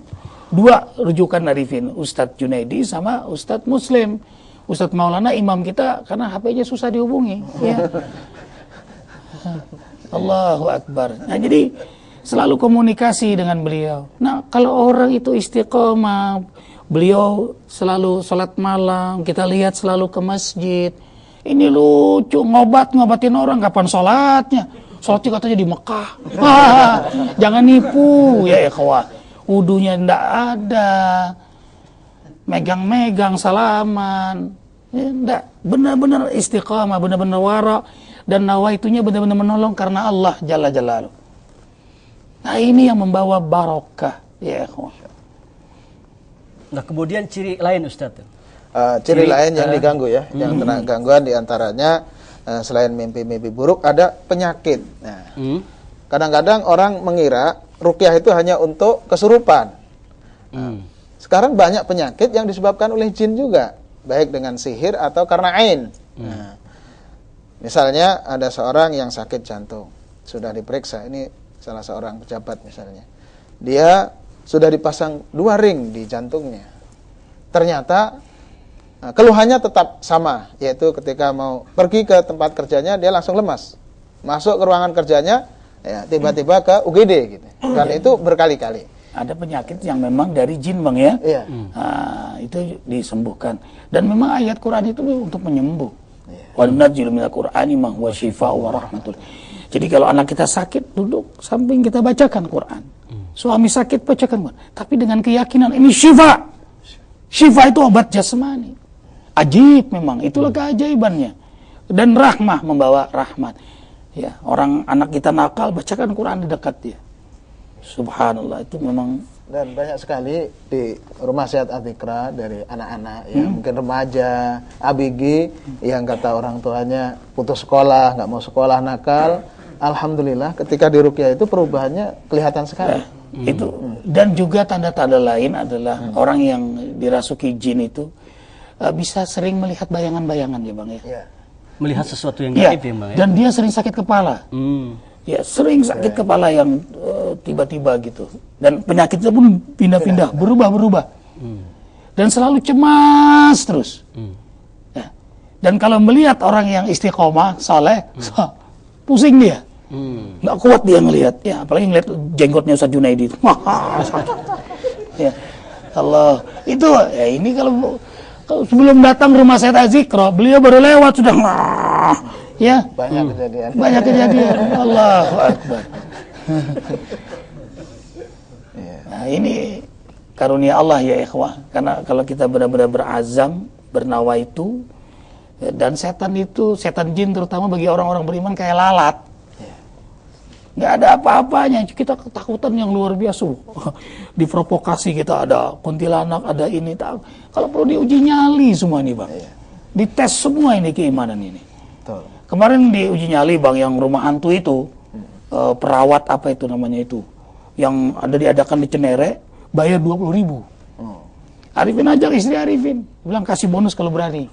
2 rujukan Arifin, Ustadz Junaidi sama Ustadz Muslim. Ustadz Maulana imam kita karena HP-nya susah dihubungi. Ya. Allahu Akbar. Nah, jadi selalu komunikasi dengan beliau. Nah, kalau orang itu istiqomah, beliau selalu sholat malam, kita lihat selalu ke masjid. Ini lucu, ngobatin orang, kapan sholatnya? Sholatnya katanya di Mekah. Jangan nipu ya ikhwah. Wudunya ndak ada, megang-megang salaman, ya, ndak. Benar-benar istiqamah, benar-benar wara, dan nawaitunya benar-benar menolong karena Allah Jalla Jalaluh. Nah, ini yang membawa barokah ya ikhwah. Nah, kemudian ciri lain Ustaz.
Ciri lain yang diganggu ya, yang kena gangguan diantaranya selain mimpi-mimpi buruk ada penyakit. Nah, kadang-kadang orang mengira ruqyah itu hanya untuk kesurupan. Sekarang banyak penyakit yang disebabkan oleh jin juga, baik dengan sihir atau karena ain. Nah, misalnya ada seorang yang sakit jantung, sudah diperiksa, ini salah seorang pejabat misalnya, dia sudah dipasang 2 ring di jantungnya. Ternyata keluhannya tetap sama, yaitu ketika mau pergi ke tempat kerjanya dia langsung lemas. Masuk ke ruangan kerjanya, ya tiba-tiba ke UGD gitu. Dan itu berkali-kali.
Ada penyakit yang memang dari jin bang ya.
Iya.
Itu disembuhkan. Dan memang ayat Quran itu untuk menyembuh. Wa nunazzilu minal Qur'ani ma huwa syifaa'un wa rahmatul. Jadi kalau anak kita sakit, duduk samping kita bacakan Quran. Suami sakit bacakan Quran, tapi dengan keyakinan ini syifa. Syifa itu obat jasmani. Ajib memang, itulah keajaibannya. Dan rahmah, membawa rahmat. Ya, orang anak kita nakal bacakan Quran di dekat dia. Subhanallah, itu memang.
Dan banyak sekali di rumah sehat Adzikra dari anak-anak yang mungkin remaja, ABG yang kata orang tuanya putus sekolah, nggak mau sekolah, nakal. Alhamdulillah ketika di ruqyah itu perubahannya kelihatan sekali.
Itu dan juga tanda-tanda lain adalah orang yang dirasuki jin itu bisa sering melihat bayangan-bayangan ya bang ya.
Melihat sesuatu yang gaib ya bang ya.
Dan dia sering sakit kepala. Ya sering sakit kepala yang tiba-tiba gitu. Dan penyakitnya pun pindah-pindah, berubah-berubah. Dan selalu cemas terus. Ya. Dan kalau melihat orang yang istiqomah, saleh, pusing dia. Nggak kuat dia ngelihat, ya apalagi ngelihat jenggotnya Ustaz Junaidi itu, sakit. Ya Allah, itu ya ini kalau sebelum datang rumah saya Adzikra, beliau baru lewat sudah, ya
banyak
kejadian, Allahu Akbar. Nah ini karunia Allah ya ikhwah, karena kalau kita benar-benar berazam, bernawaitu, dan setan jin terutama bagi orang-orang beriman kayak lalat. nggak ada apa-apanya, kita ketakutan yang luar biasa. Diprovokasi kita, ada kuntilanak, ada ini. Kalau perlu diuji nyali semua ini Bang. Dites semua ini keimanan ini.
Betul.
Kemarin diuji nyali Bang, yang rumah hantu itu, perawat apa itu namanya itu, yang diadakan di Cenere, bayar 20.000. Arifin ajak istri Arifin, bilang kasih bonus kalau berani.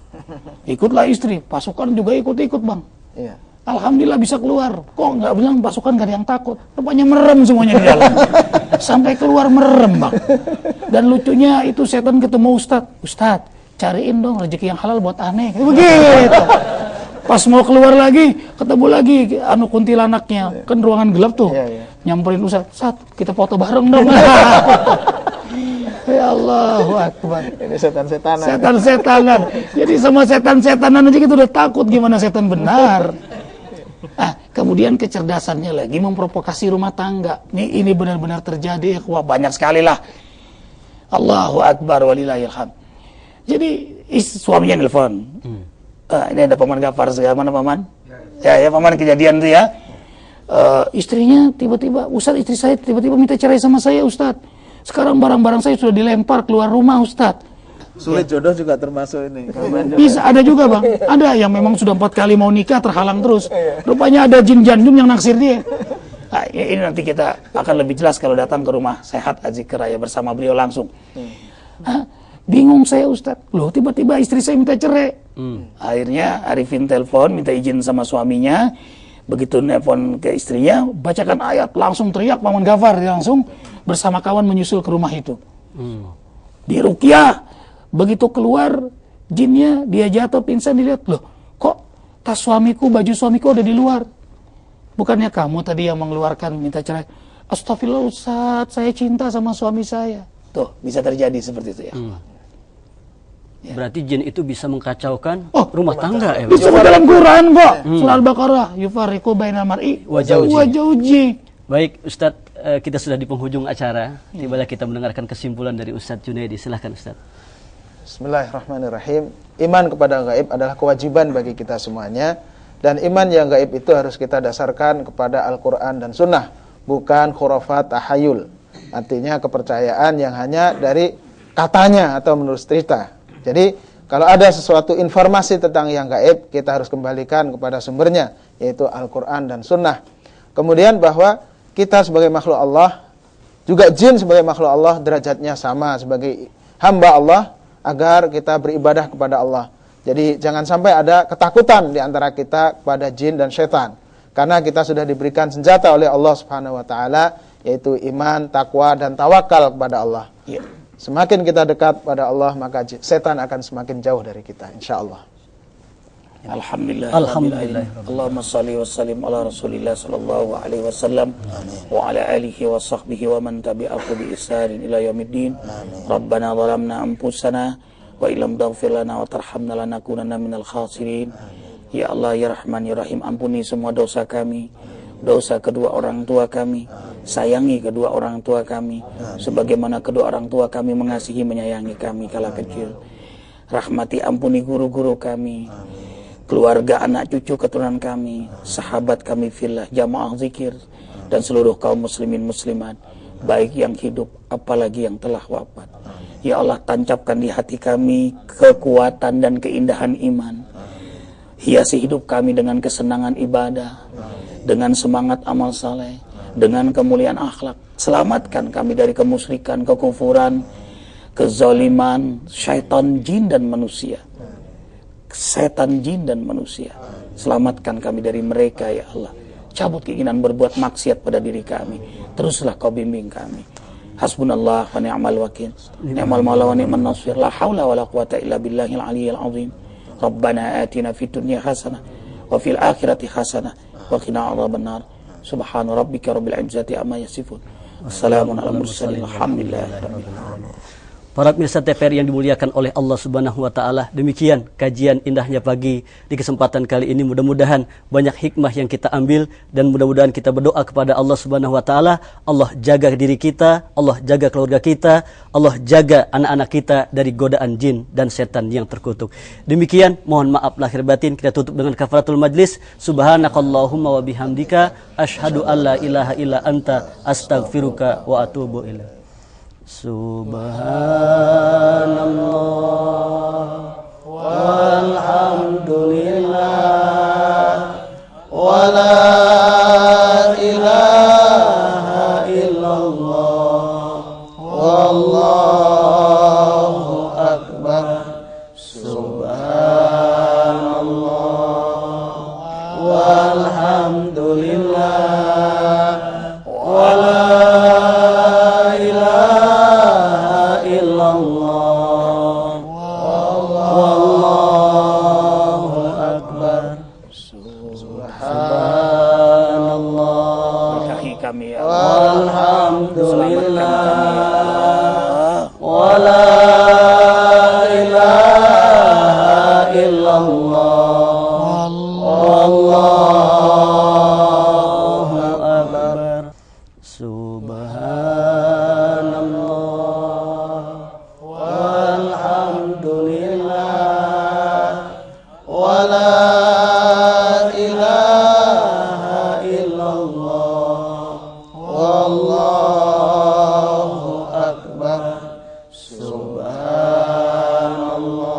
Ikutlah istri, pasukan juga ikut-ikut Bang.
Iya.
Alhamdulillah bisa keluar. Kok nggak bilang pasukan gak ada yang takut? Rupanya merem semuanya di dalam. Sampai keluar merem Bang. Dan lucunya itu setan ketemu Ustadz, cariin dong rezeki yang halal buat aneh. Begitu. Pas mau keluar lagi, ketemu lagi kuntilanaknya. Kan ruangan gelap tuh. Nyamperin Ustadz, kita foto bareng dong. Ya Allahu Akbar.
Ini setan-setanan.
Setan-setanan. Jadi sama setan-setanan aja kita udah takut, gimana setan benar. Kemudian kecerdasannya lagi memprovokasi rumah tangga. Ini benar-benar terjadi. Wah, banyak sekali lah. Allahu Akbar walillahil hamd. Jadi suaminya nelfon. Ini ada Paman Gafar segala mana Paman? Ya Paman, kejadian tuh ya. Istrinya tiba-tiba, Ustadz, istri saya tiba-tiba minta cerai sama saya Ustadz. Sekarang barang-barang saya sudah dilempar keluar rumah Ustadz.
Sulit jodoh juga termasuk ini.
Bisa, ada juga Bang. Ada yang memang sudah 4 kali mau nikah terhalang terus. Rupanya ada jin jandum yang naksir dia. Nah, ini nanti kita akan lebih jelas kalau datang ke rumah Sehat Azikir Raya bersama beliau langsung. Bingung saya Ustadz. Loh, tiba-tiba istri saya minta cerai. Akhirnya Arifin telepon minta izin sama suaminya. Begitu nelpon ke istrinya, bacakan ayat, langsung teriak Paman Gafar, langsung bersama kawan menyusul ke rumah itu. Di ruqyah, begitu keluar jinnya, dia jatuh pingsan, dilihat, loh kok tas suamiku, baju suamiku ada di luar. Bukannya kamu tadi yang mengeluarkan minta cerai? Astagfirullah Ustadz, saya cinta sama suami saya. Tuh, bisa terjadi seperti itu ya.
Berarti jin itu bisa mengkacaukan rumah tangga ya?
Bisa dalam Quran kok. Surah Al-Baqarah, yufariqu bainal mar'i wa zawji.
Baik Ustadz, kita sudah di penghujung acara. Tibalah kita mendengarkan kesimpulan dari Ustadz Junaidi. Silahkan Ustadz.
Bismillahirrahmanirrahim. Iman kepada gaib adalah kewajiban bagi kita semuanya. Dan iman yang gaib itu harus kita dasarkan kepada Al-Quran dan Sunnah, bukan khurafat tahayul. Artinya kepercayaan yang hanya dari katanya atau menurut cerita. Jadi kalau ada sesuatu informasi tentang yang gaib, kita harus kembalikan kepada sumbernya, yaitu Al-Quran dan Sunnah. Kemudian bahwa kita sebagai makhluk Allah, juga jin sebagai makhluk Allah, derajatnya sama sebagai hamba Allah, agar kita beribadah kepada Allah. Jadi jangan sampai ada ketakutan di antara kita kepada jin dan syaitan. Karena kita sudah diberikan senjata oleh Allah Subhanahu wa taala, yaitu iman, takwa dan tawakal kepada Allah. Semakin kita dekat pada Allah, maka setan akan semakin jauh dari kita, insyaallah.
Alhamdulillah.
Alhamdulillah.
Allahumma salli wa sallim ala Rasulillah sallallahu alaihi wasallam wa ala alihi wa sahbihi wa man tabi'ahu bi ihsanin ila yaumiddin. Rabbana zalamna anfusana wa illam taghfir lana wa tarhamna lanakunanna minal khasirin. Ya Allah, ya Rahman, ya Rahim, ampuni semua dosa kami, dosa kedua orang tua kami. Sayangi kedua orang tua kami sebagaimana kedua orang tua kami mengasihi menyayangi kami kala kecil. Rahmati, ampuni guru-guru kami, keluarga, anak cucu keturunan kami, sahabat kami fillah, jamaah zikir, dan seluruh kaum muslimin muslimat, baik yang hidup apalagi yang telah wafat. Ya Allah, tancapkan di hati kami kekuatan dan keindahan iman. Hiasi hidup kami dengan kesenangan ibadah, dengan semangat amal saleh, dengan kemuliaan akhlak. Selamatkan kami dari kemusyrikan, kekufuran, kezaliman, syaitan, jin dan manusia. Setan, jin dan manusia. Selamatkan kami dari mereka ya Allah. Cabut keinginan berbuat maksiat pada diri kami. Teruslah kau bimbing kami. Hasbunallah wa ni'mal wakil. Ni'mal maula wa ni'man nasir. La haula wa la quwata illa billahil aliyyil azim. Rabbana atina fid dunya hasanah wa fil akhirati hasanah wa qina adzabannar. Subhana rabbika rabbil izzati amma yasifun. Wassalamun ala mursalin. Alhamdulillah.
Para pemirsa TVRI yang dimuliakan oleh Allah Subhanahu wa taala, demikian kajian indahnya pagi di kesempatan kali ini. Mudah-mudahan banyak hikmah yang kita ambil dan mudah-mudahan kita berdoa kepada Allah Subhanahu wa taala, Allah jaga diri kita, Allah jaga keluarga kita, Allah jaga anak-anak kita dari godaan jin dan setan yang terkutuk. Demikian, mohon maaf lahir batin, kita tutup dengan kafaratul majlis. Subhanakallahumma wa bihamdika asyhadu alla ilaha illa anta astaghfiruka wa atubu ilaik. Subhanallah walhamdulillah wa la ilaha illallah wallahu akbar. Subhanallah walhamdulillah wa la alhamdulillah wa la ilaha illallah wallahu akbar. Subhanallah walhamdulillah wa la ilaha illallah wallahu akbar. Subhanallah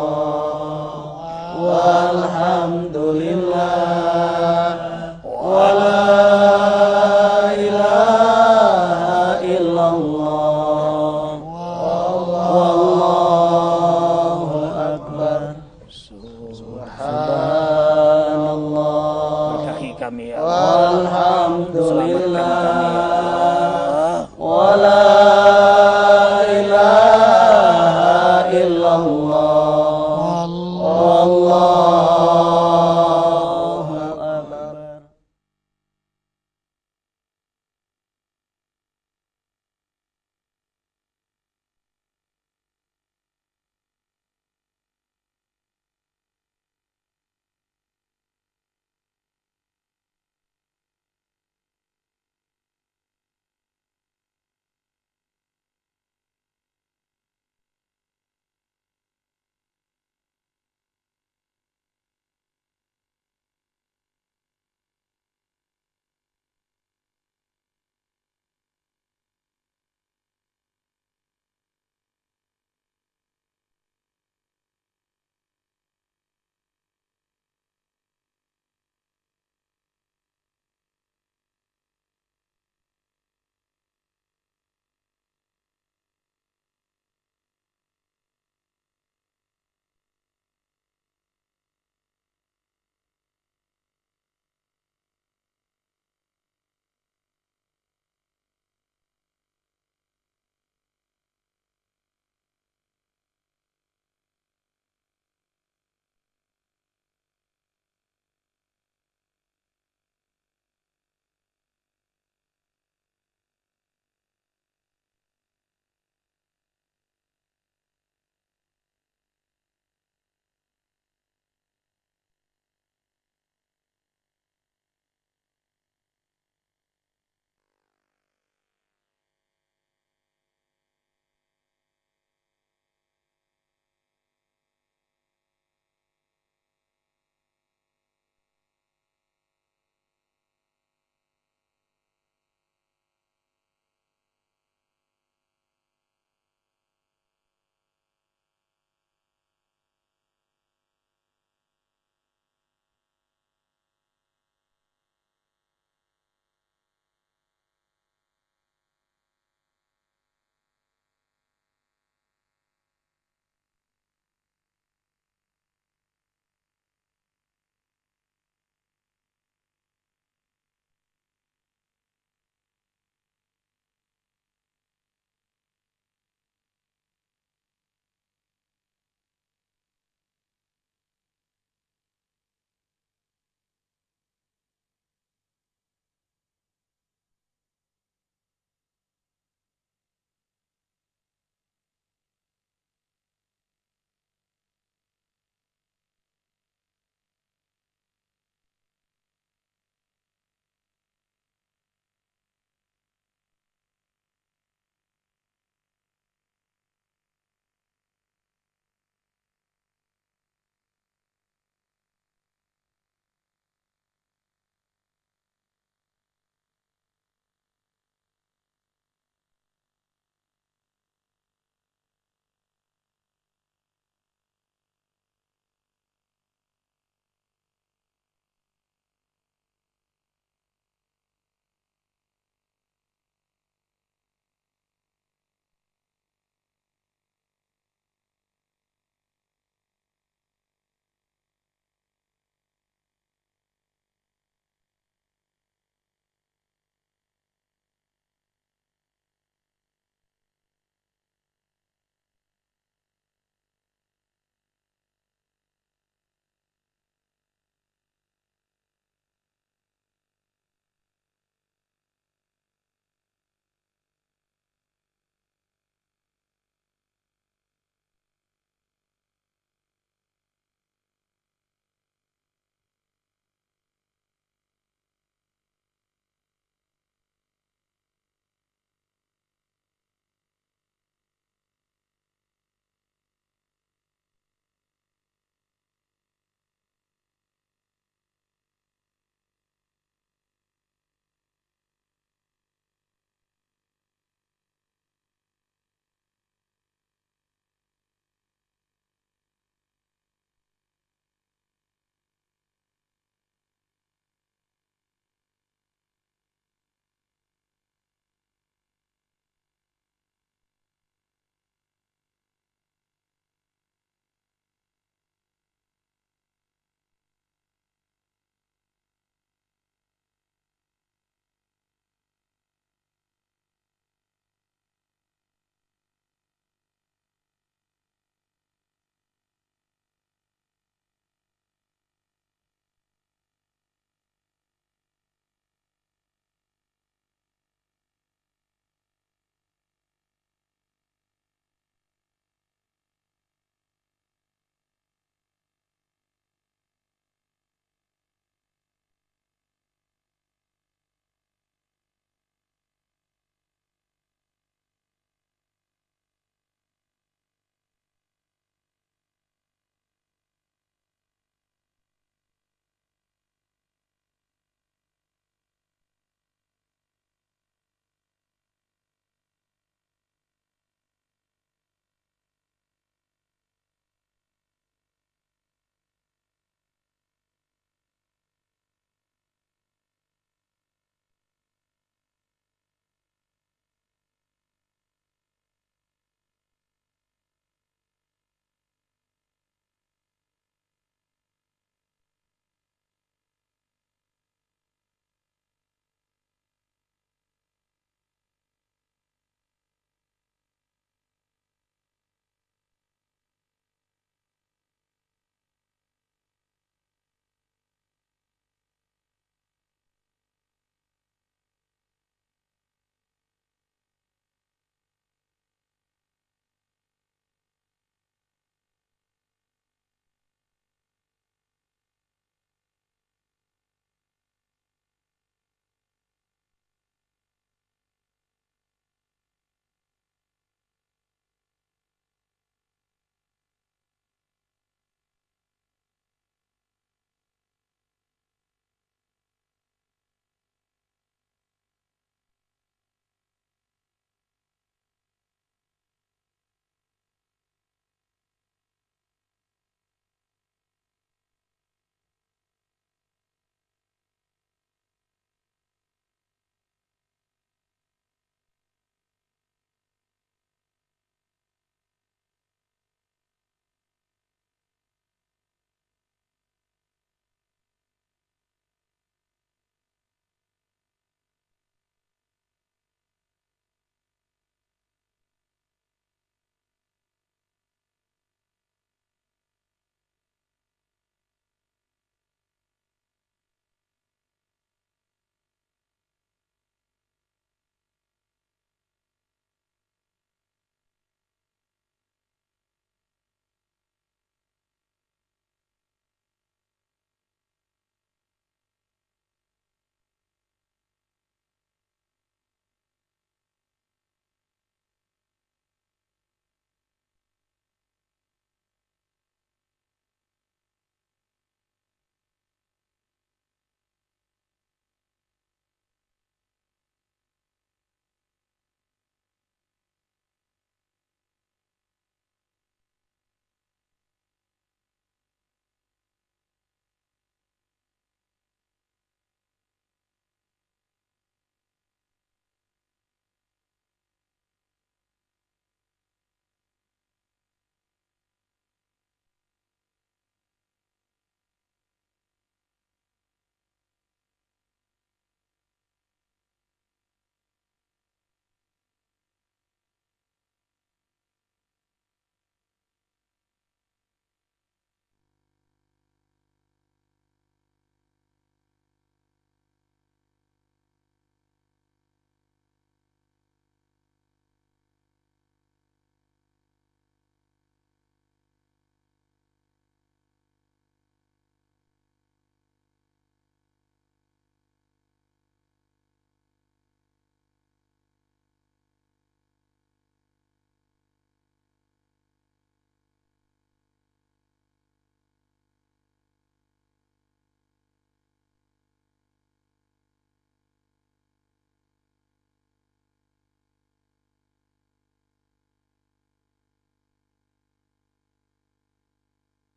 walhamdulillah wa la ilaha illallah wallahu akbar. Subhanallah walhamdulillah wa la ilaha illallah